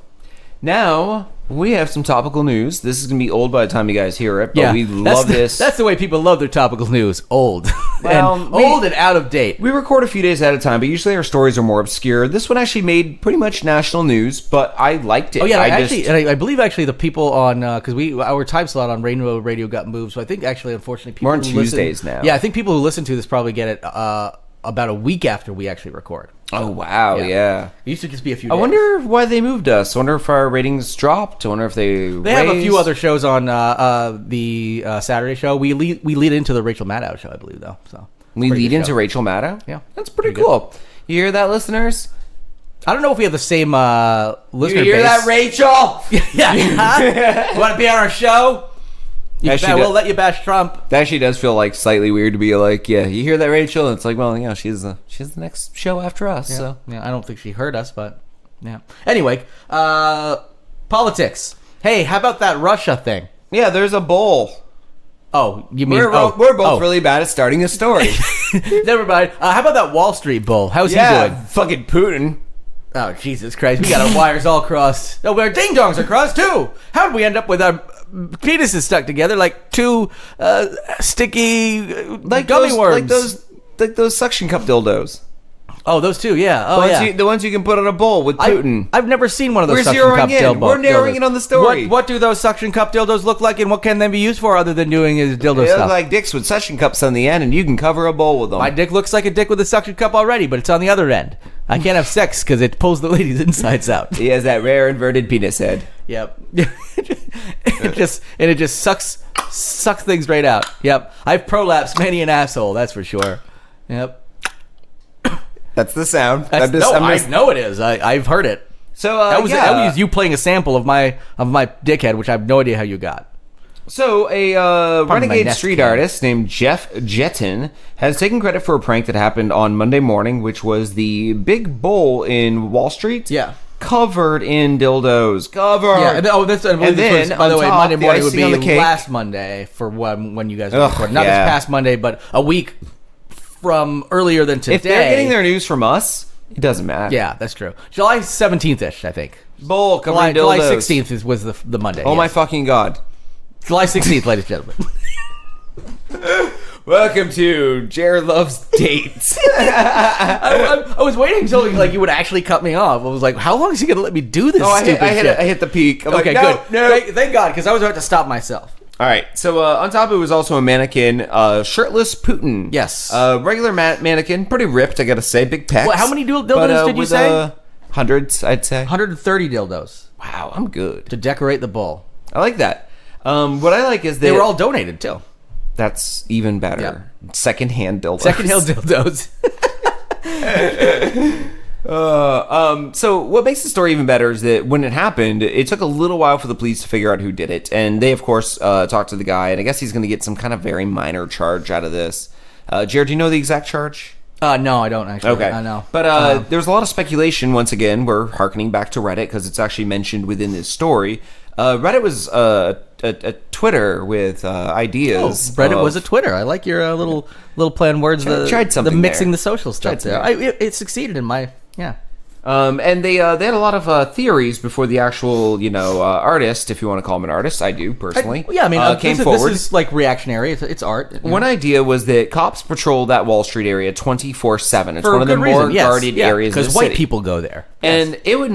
Now we have some topical news. This is gonna be old by the time you guys hear it, but we love this. That's the way people love their topical news. Old. Well, old and out of date. We record a few days at a time, but usually our stories are more obscure. This one actually made pretty much national news, but I liked it. Oh yeah, I believe actually the people on because our time slot on Rainbow Radio got moved, so I think actually unfortunately people we're on who Tuesdays listen, now. Yeah, I think people who listen to this probably get it about a week after we actually record. Oh wow, yeah. It used to just be a few I days. wonder why they moved us. I wonder if our ratings dropped. I wonder if they have a few other shows on the Saturday show. We lead into the Rachel Maddow show, I believe, though. So we lead into Rachel Maddow. Yeah, that's pretty cool. You hear that, listeners? I don't know if we have the same listener You hear base. that, Rachel? Yeah. You want to be on our show? We'll let you bash Trump. That actually does feel like slightly weird to be like, yeah, you hear that, Rachel? And it's like, well, she's the next show after us. Yeah. So yeah, I don't think she heard us, but yeah. Anyway, politics. Hey, how about that Russia thing? yeah, there's a bowl. Oh, you mean We're both really bad at starting a story. Never mind. How about that Wall Street bull? How's he doing? Fucking Putin. Oh, Jesus Christ. We got our wires all crossed. No, our ding-dongs are crossed, too. How did we end up with our penises stuck together like two sticky gummy worms? Like those suction cup dildos. Oh, those two, yeah. Oh, yeah. The ones you can put on a bowl with Putin. I've never seen one of those We're suction zeroing cup in. dildos. We're narrowing in on the story. What do those suction cup dildos look like, and what can they be used for other than doing is dildo They stuff? look like dicks with suction cups on the end, and you can cover a bowl with them. My dick looks like a dick with a suction cup already, but it's on the other end. I can't have sex because it pulls the lady's insides out. He has that rare inverted penis head. Yep. it just sucks things right out. Yep. I've prolapsed many an asshole, that's for sure. Yep. That's the sound. I know it is. I've heard it. So that was you playing a sample of my dickhead, which I have no idea how you got. So a renegade street cam. artist named Jeff Jetton has taken credit for a prank that happened on Monday morning, which was the big bowl in Wall Street. Yeah. Covered in dildos. Covered. Yeah. And then, by the way, top, Monday morning would icing on be the cake. last Monday for when you guys were Ugh, recording. Not yeah. this past Monday, but a week from earlier than today. If they're getting their news from us, it doesn't matter. Yeah, that's true. July 17th-ish, I think. Bowl covered in dildos. July 16th was the Monday. Oh my yes. fucking god. July 16th, ladies and gentlemen. Welcome to Jared Loves Dates. I was waiting until you would actually cut me off. I was like, how long is he going to let me do this stupid shit? I hit the peak. I'm okay, like, good. No. Thank God, because I was about to stop myself. All right, so on top it was also a mannequin, shirtless Putin. Yes. Regular mannequin, pretty ripped, I gotta say, big pecs. How many dildos did you say? Hundreds, I'd say. 130 dildos. Wow, I'm good. To decorate the bowl. I like that. What I like is they were all donated, too. That's even better. Yeah. Secondhand dildos. Secondhand dildos. So what makes the story even better is that when it happened, it took a little while for the police to figure out who did it. And they, of course, talked to the guy. And I guess he's going to get some kind of very minor charge out of this. Jared, do you know the exact charge? No, I don't actually. Okay. I know. But there's a lot of speculation. Once again, we're hearkening back to Reddit because it's actually mentioned within this story. Reddit was a Twitter with ideas. Reddit was a Twitter. I like your little play on words. Tried something the mixing there. the social stuff there. It succeeded in my And they had a lot of theories before the actual, artist, if you want to call him an artist. I do, personally. Came forward. This is like reactionary. It's art. One idea was that cops patrol that Wall Street area 24/7. It's For one of the good more reason, yes. guarded areas of the because white city. people go there. And it would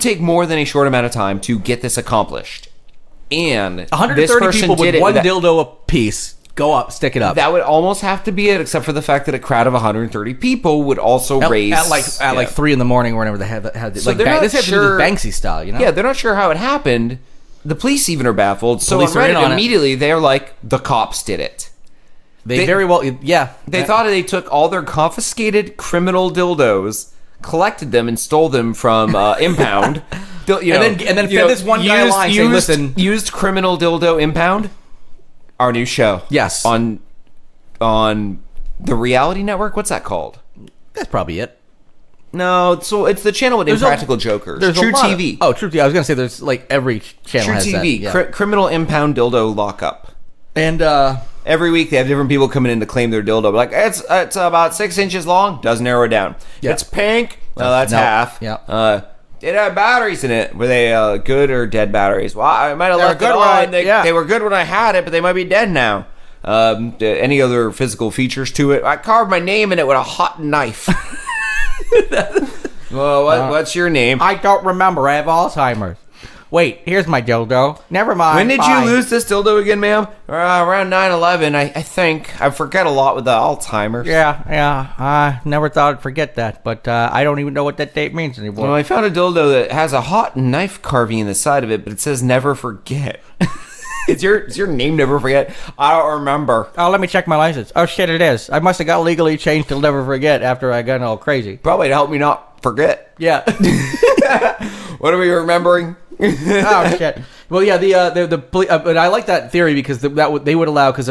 take more than a short amount of time to get this accomplished. And 130 this person people did with it one dildo a piece. Go up, stick it up. That would almost have to be it, except for the fact that a crowd of 130 people would also raise at like 3 a.m. or whenever they had So like they're not this had to do sure- the Banksy style, Yeah, they're not sure how it happened. The police even are baffled. So Police on are in Reddit, on it. immediately they're like, the cops did it. They very well, They thought they took all their confiscated criminal dildos, collected them, and stole them from Impound. and then fed this one guy a line saying, "Listen, used criminal dildo Impound." Our new show, Yes. on the Reality Network. What's that called? that's probably it." No, so it's the channel with Impractical Jokers. There's True a lot TV. True TV. I was gonna say there's like every channel True has TV. that. Yeah. Criminal Impound Dildo Lockup. And Every week they have different people coming in to claim their dildo. Like, it's about 6 inches long. Does narrow it down. Yeah. It's pink. Well, that's No. half. Yeah. It had batteries in it. Were they good or dead batteries? Well, I might have They were left good it when I- on. They, yeah. they were good when I had it, but they might be dead now. Any other physical features to it? I carved my name in it with a hot knife. Well, what's your name? I don't remember. I have Alzheimer's. Wait, here's my dildo. Never mind. When did Bye. you lose this dildo again, ma'am? Around 9/11, I think. I forget a lot with the Alzheimer's. Yeah. I never thought I'd forget that, but I don't even know what that date means anymore. Well, I found a dildo that has a hot knife carving in the side of it, but it says never forget. Is your name Never Forget? I don't remember. Oh, let me check my license. Oh, shit, it is. I must have got legally changed to Never Forget after I got all crazy. Probably to help me not forget. Yeah. What are we remembering? Oh, shit. Well, yeah, the police, but I like that theory because they would allow, because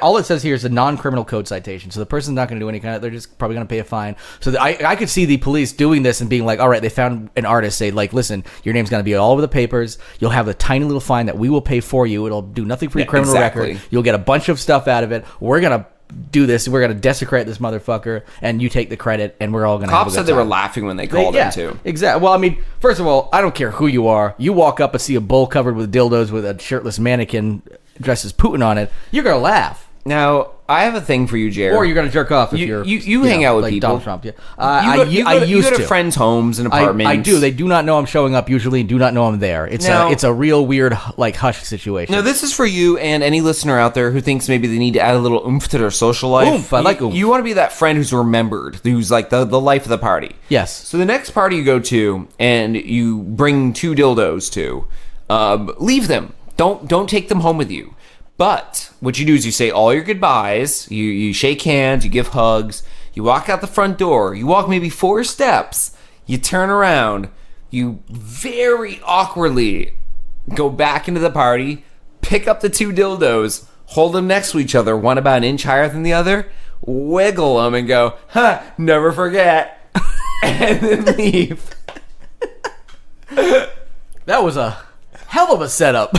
all it says here is a non-criminal code citation. So the person's not going to do any kind of, they're just probably going to pay a fine. So I could see the police doing this and being like, all right, they found an artist, say, like, listen, your name's going to be all over the papers. You'll have a tiny little fine that we will pay for you. It'll do nothing for your criminal record. You'll get a bunch of stuff out of it. We're going to do this. We're going to desecrate this motherfucker, and you take the credit, and we're all going to have a Cops good said they were time. laughing when they called him, too. Exactly. Well, I mean, first of all, I don't care who you are. You walk up and see a bull covered with dildos with a shirtless mannequin dressed as Putin on it, you're going to laugh. Now, I have a thing for you, Jared. Or you're going to jerk off if you hang out with like people. Donald Trump. Yeah. You go to friends' homes and apartments. I do. They do not know I'm showing up usually and do not know I'm there. It's a real weird, like, hush situation. Now, this is for you and any listener out there who thinks maybe they need to add a little oomph to their social life. Oomph, I like oomph. You want to be that friend who's remembered, who's like the life of the party. Yes. So the next party you go to and you bring 2 dildos to, leave them. Don't take them home with you. But what you do is you say all your goodbyes, you shake hands, you give hugs, you walk out the front door, you walk maybe 4 steps, you turn around, you very awkwardly go back into the party, pick up the 2 dildos, hold them next to each other, one about an inch higher than the other, wiggle them and go, never forget, and then leave. That was a hell of a setup.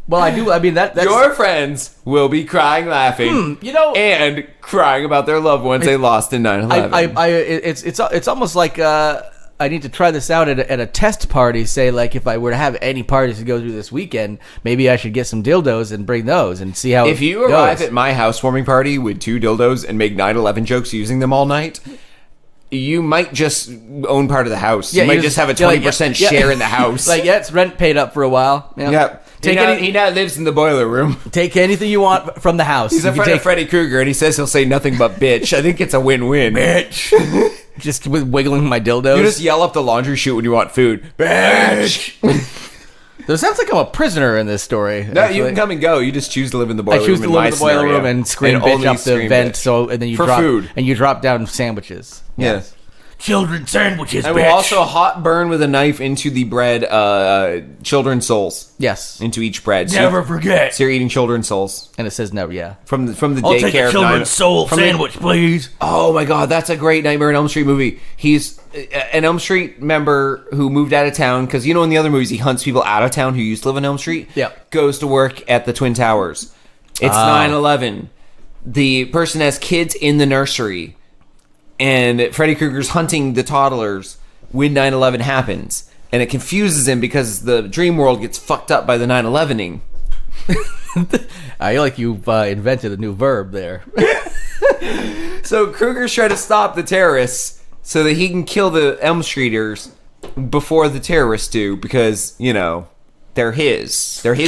Well, I do. I mean, that's Your friends will be crying, laughing, and crying about their loved ones they lost in 9/11. It's almost like I need to try this out at a test party. Say, like, if I were to have any parties to go through this weekend, maybe I should get some dildos and bring those and see how. If you arrive at my housewarming party with 2 dildos and make 9/11 jokes using them all night, you might just own part of the house. Yeah, you might just have a 20% share in the house. Like, it's rent paid up for a while. Yeah. He now lives in the boiler room. Take anything you want from the house. He's a friend of Freddy Krueger, and he says he'll say nothing but bitch. I think it's a win-win. Bitch. Just with wiggling my dildos. You just yell up the laundry chute when you want food. Bitch. It sounds like I'm a prisoner in this story. No, you can come and go. You just choose to live in the boiler room. I choose to live in the boiler room and scream bitch up the vent. bitch. So and then you For drop food. and you drop down sandwiches. Yes. children's sandwiches, And we'll also hot burn with a knife into the bread children's souls. Yes. Into each bread. Never forget. So you're eating children's souls. And it says never, yeah. From the I'll daycare. take a children's soul sandwich, please. Oh my god, that's a great Nightmare on Elm Street movie. He's an Elm Street member who moved out of town, because you know in the other movies he hunts people out of town who used to live on Elm Street. Yep. Goes to work at the Twin Towers. It's 9/11. The person has kids in the nursery, and Freddy Krueger's hunting the toddlers when 9/11 happens, and it confuses him because the dream world gets fucked up by the 9/11ing. I feel like you've invented a new verb there. So Krueger's trying to stop the terrorists so that he can kill the Elm Streeters before the terrorists do, because, you know, they're his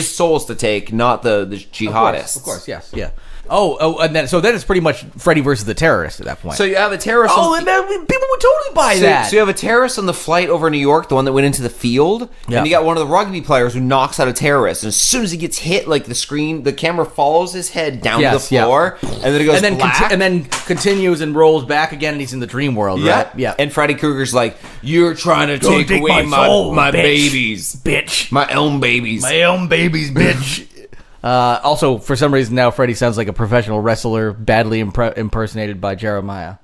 souls to take, not the jihadists. Of course, yes, yeah. And then it's pretty much Freddy versus the terrorist at that point. So you have a terrorist. and then people would totally buy that. So you have a terrorist on the flight over New York, the one that went into the field, and you got one of the rugby players who knocks out a terrorist. And as soon as he gets hit, like the camera follows his head down to the floor, and then it goes black. And then continues and rolls back again, and he's in the dream world, right? Yeah. And Freddy Krueger's like, "You're trying to take away my soul, my babies, bitch, my Elm babies, bitch." Also, for some reason now, Freddy sounds like a professional wrestler, badly impersonated by Jeremiah.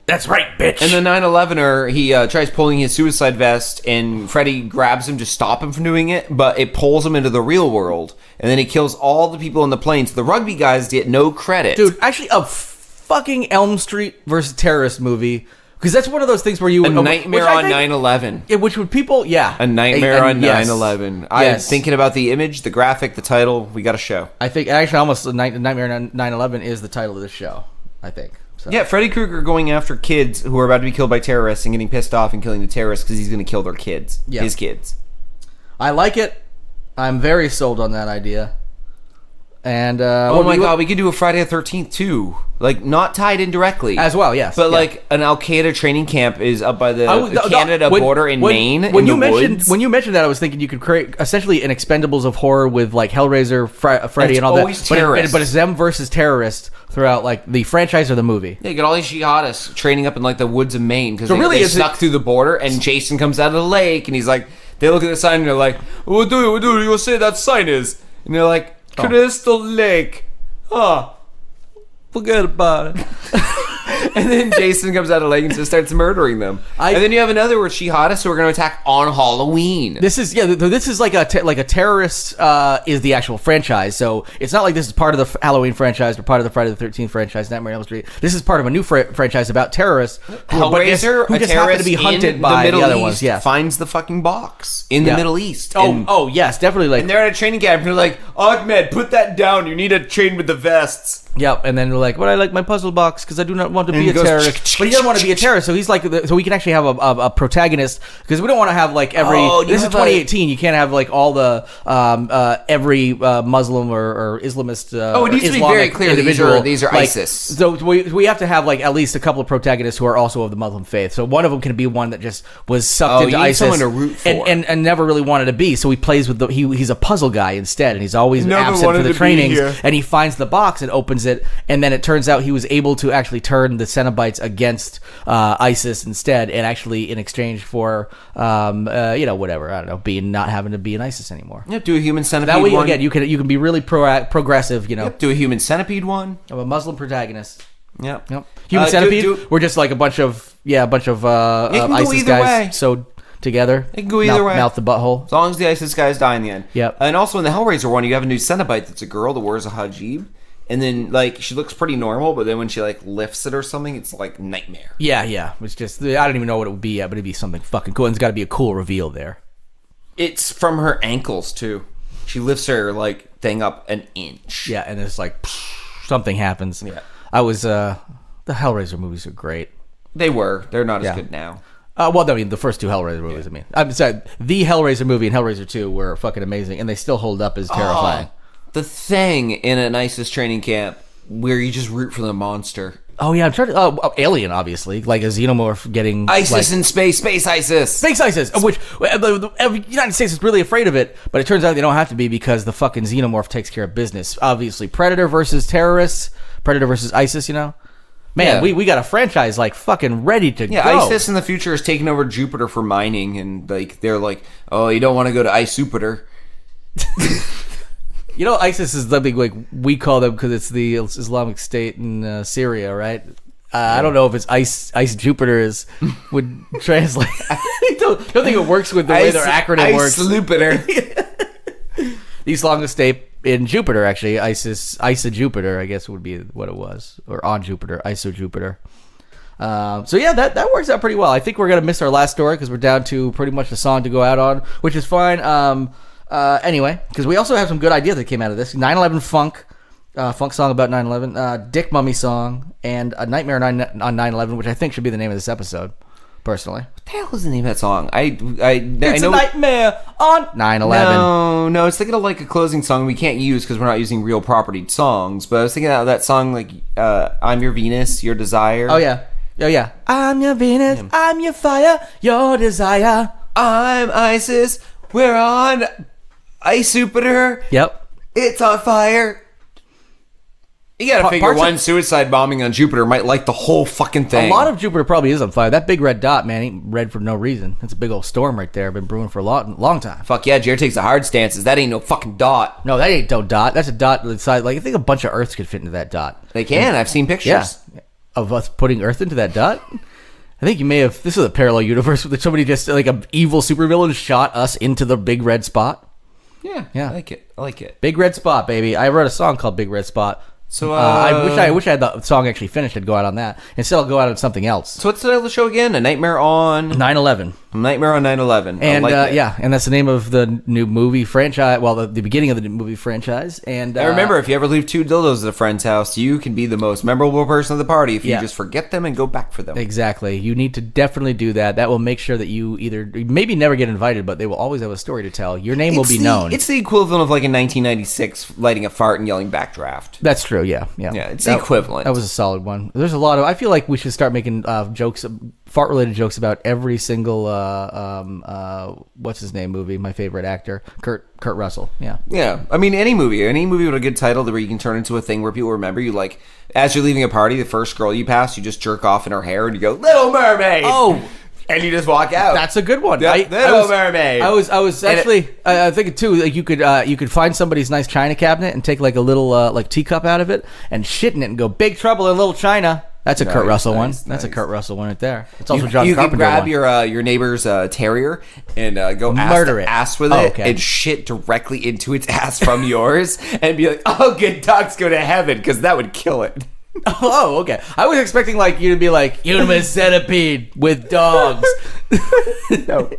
That's right, bitch. And the 9/11er, he tries pulling his suicide vest, and Freddy grabs him to stop him from doing it, but it pulls him into the real world, and then he kills all the people on the plane. So the rugby guys get no credit. Dude, actually, a fucking Elm Street versus terrorist movie. Because that's one of those things where you... A Nightmare on 9/11. Yeah, which would people... Yeah. A Nightmare on 9/11. Yes. I'm thinking about the image, the graphic, the title. We got a show. I think, actually, almost Nightmare on 9/11 is the title of this show, I think. So. Yeah, Freddy Krueger going after kids who are about to be killed by terrorists and getting pissed off and killing the terrorists because he's going to kill their kids. Yeah. His kids. I like it. I'm very sold on that idea. And oh my god, we could do a Friday the 13th too, like not tied in directly as well. Yes, but like an Al Qaeda training camp is up by the Canada border in Maine. When you mentioned that, I was thinking you could create essentially an Expendables of horror with like Hellraiser, Freddy, and all that. But it's them versus terrorists throughout like the franchise or the movie. Yeah, you get all these jihadists training up in like the woods of Maine because they snuck through the border, and Jason comes out of the lake, and he's like, they look at the sign and they're like, "What do you say that sign is?" And they're like, "Crystal Lake." Oh, forget about it. And then Jason comes out of the lake and just starts murdering them. And then you have another where jihadists who are going to attack on Halloween. This is like a terrorist is the actual franchise. So it's not like this is part of the Halloween franchise or part of the Friday the 13th franchise, Nightmare on Elm Street. This is part of a new franchise about terrorists Hellraiser, who just happen to be hunted by the other ones. Yes. Finds the fucking box in the Middle East. Oh yes, definitely. Like, and they're at a training camp and they're like, "Ahmed, put that down. You need to train with the vests." Yep, and then they're like, "But I like my puzzle box because I do not want to be a terrorist." But he doesn't want to be a terrorist, so he's like, so we can actually have a protagonist, because we don't want to have like every. This is 2018. You can't have like all the every Muslim or Islamist. It needs to be very clear. Individual. These are like, ISIS. So we have to have like at least a couple of protagonists who are also of the Muslim faith. So one of them can be one that just was sucked into ISIS, someone to root for. And never really wanted to be. So he plays with he's a puzzle guy instead, and he's always absent for the trainings. And he finds the box and opens it, and then it turns out he was able to actually turn the Cenobites against ISIS instead, and actually in exchange for whatever, I don't know, not having to be an ISIS anymore. Yep, do a human centipede that way, one. Again, you can be really progressive, Yep, do a human centipede one of a Muslim protagonist. Yep. Human centipede. We're just like a bunch of ISIS guys sewed together. It can go either way. Mouth the butthole. As long as the ISIS guys die in the end. Yep. And also in the Hellraiser one, you have a new Cenobite that's a girl that wears a hijab. And then, like, she looks pretty normal, but then when she, like, lifts it or something, it's, like, nightmare. Yeah. It's just, I don't even know what it would be yet, but it'd be something fucking cool. And it's got to be a cool reveal there. It's from her ankles, too. She lifts her, like, thing up an inch. Yeah, and it's like, something happens. Yeah. The Hellraiser movies are great. They were. They're not as good now. The first two Hellraiser movies, I'm sorry, the Hellraiser movie and Hellraiser 2 were fucking amazing, and they still hold up as terrifying. The thing in an ISIS training camp where you just root for the monster. Oh yeah, I'm trying to. Alien, obviously, like a xenomorph getting ISIS in space, space ISIS, of which the United States is really afraid of it, but it turns out they don't have to be because the fucking xenomorph takes care of business. Obviously, Predator versus terrorists, Predator versus ISIS, Man, Yeah. we got a franchise like fucking ready to Yeah, go. ISIS in the future is taking over Jupiter for mining, and like they're like, oh, you don't want to go to Jupiter. You know, ISIS is something like we call them because it's the Islamic State in Syria, right? I don't know if it's Ice Jupiter would translate. I don't think it works with the way their acronym works. Jupiter. The Islamic State in Jupiter, actually, Isa Jupiter, I guess would be what it was, or on Jupiter, Iso Jupiter. So yeah, that works out pretty well. I think we're gonna miss our last story because we're down to pretty much a song to go out on, which is fine. Anyway, because we also have some good ideas that came out of this 9/11 funk song about 9/11, Dick Mummy song, and A Nightmare on 9/11, which I think should be the name of this episode, personally. What the hell is the name of that song? I It's know a nightmare on 9/11. No, it's thinking of like a closing song we can't use because we're not using real property songs. But I was thinking of that song like "I'm Your Venus, Your Desire." Oh yeah. I'm your Venus, I'm your fire, your desire. I'm ISIS. We're on Jupiter. Yep. It's on fire. You gotta figure parts one of- suicide bombing on Jupiter might light the whole fucking thing. A lot of Jupiter probably is on fire. That big red dot, man, ain't red for no reason. It's a big old storm right there. Been brewing for a long time. Fuck yeah, Jared takes the hard stances. That ain't no fucking dot. No, that ain't no dot. That's a dot the size. Like I think a bunch of Earths could fit into that dot. They can. I've seen pictures. Yeah, of us putting Earth into that dot. I think you may have. This is a parallel universe where somebody just like an evil supervillain shot us into the big red spot. Yeah. Yeah. I like it. Big red spot, baby. I wrote a song called Big Red Spot. So I wish I had the song actually finished. I'd go out on that. Instead, I'll go out on something else. So what's the title of the show again? A Nightmare on 9/11. 9/11. And I like it. yeah, and that's the name of the new movie franchise. Well, the beginning of the new movie franchise. And And remember, if you ever leave 2 dildos at a friend's house, you can be the most memorable person of the party if you Yeah. just forget them and go back for them. exactly, you need to definitely do that. That will make sure that you either maybe never get invited, but they will always have a story to tell. Your name will be known. It's the equivalent of like in 1996 lighting a fart and yelling backdraft. That's true. Yeah. Yeah, it's the equivalent. That was a solid one. There's a lot of. I feel like we should start making jokes, fart-related jokes about every single what's his name movie. My favorite actor, Kurt Russell. Yeah. Yeah, I mean any movie with a good title where you can turn into a thing where people remember you. Like as you're leaving a party, the first girl you pass, you just jerk off in her hair and you go Little Mermaid. Oh. And you just walk out. That's a good one. Yeah, Little Mermaid. I was actually I think too. Like you could find somebody's nice china cabinet and take like a little like teacup out of it and shit in it and go Big Trouble in Little China. That's a Kurt Russell one. That's a Kurt Russell one right there. It's also John you Carpenter. can grab one. your neighbor's terrier and go Murder it. ass with Oh, it okay. and shit directly into its ass from yours and be like, oh, good dogs go to heaven because that would kill it. Oh, okay. I was expecting like you to be like human centipede with dogs. No.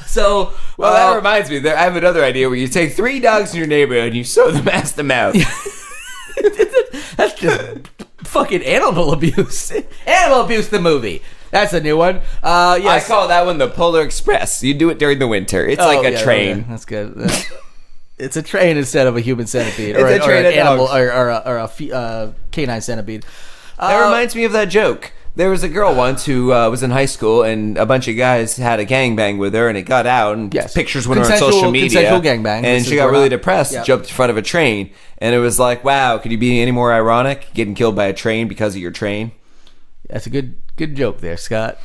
So Well, that reminds me. I have another idea where you take 3 dogs in your neighborhood and you sew them ass to mouth. that's just fucking animal abuse. Animal abuse, the movie. That's a new one. I Yes. call that one the Polar Express. You do it during the winter. It's like a train. Okay. That's good. It's a train instead of a human centipede, It's a train an of animal, dogs. or a canine centipede. That reminds me of that joke. There was a girl once who was in high school, and a bunch of guys had a gangbang with her, and it got out, and Yes. pictures went on Consensual- social media. consensual gangbang. And This she is got we're really not- depressed, yeah. jumped in front of a train, and it was like, wow, could you be any more ironic? Getting killed by a train because of your train? That's a good joke there, Scott.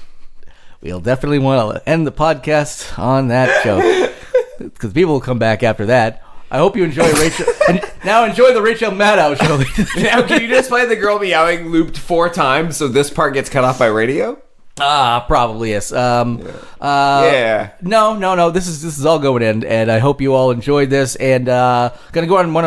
We'll definitely want to end the podcast on that joke because people will come back after that. I hope you enjoy Rachel. And now enjoy the Rachel Maddow show. Now, can you just play the girl meowing looped 4 times so this part gets cut off by radio? Probably yes. Yeah. No. This is all going in, and I hope you all enjoyed this. And gonna go on one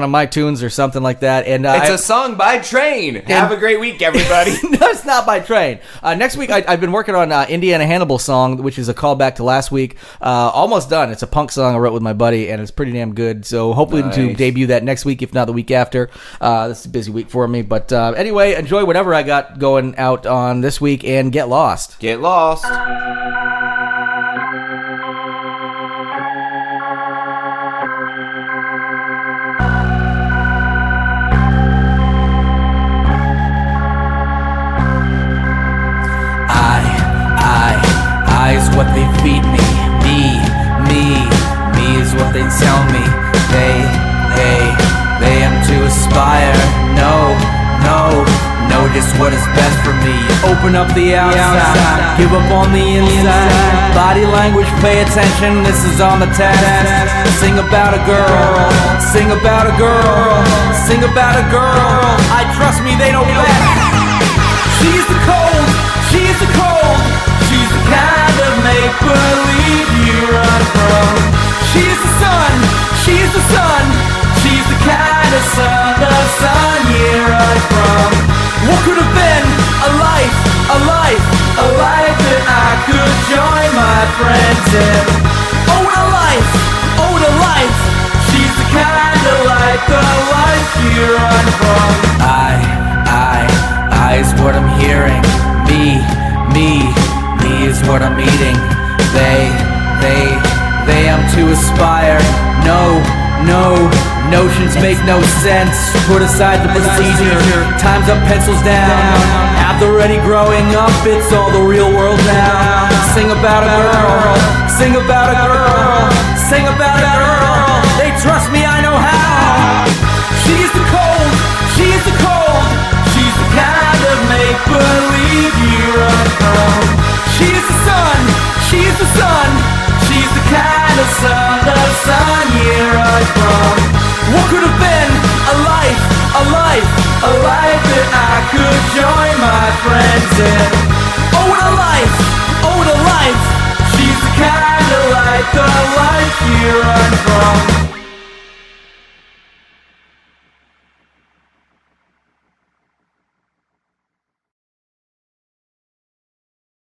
of my tunes or something like that. And It's a song by Train. Have a great week, everybody. No, it's not by Train. Next week, I've been working on Indiana Hannibal song, which is a callback to last week. Almost done. It's a punk song I wrote with my buddy, and it's pretty damn good. So hopefully to Nice. debut that next week, if not the week after. This is a busy week for me. But anyway, enjoy whatever I got going out on this week, and get lost. Get lost. I is what they feed me. Me is what they tell me. They am to aspire. No It's what is best for me. Open up the outside, give up on the inside. Body language, pay attention, this is on the test. Sing about a girl, sing about a girl, sing about a girl. I trust me, they know best. She's the cold, she's the cold, she's the kind of make-believe you run from. She's the sun, she's the sun, she's the kind of sun you run from. What could have been a life, a life, a life that I could join my friends in? Oh, what a life, oh, what a life, she's the kind of life, the life you run from. I is what I'm hearing. Me is what I'm eating. They, I'm to aspire. No, notions make no sense. Put aside the procedure. Time's up, pencils down. At the ready growing up, it's all the real world now. Sing about a girl, sing about a girl, sing about a girl. They trust me, I know how. She's the cold, she's the cold, she's the kind of make-believe you run from. She's the sun, she's the sun, she's the kind of sun you run from. What could have been a life, a life, a life that I could join my friends in? Oh, what a life, oh, what a life, she's the kind of life, the life you run from.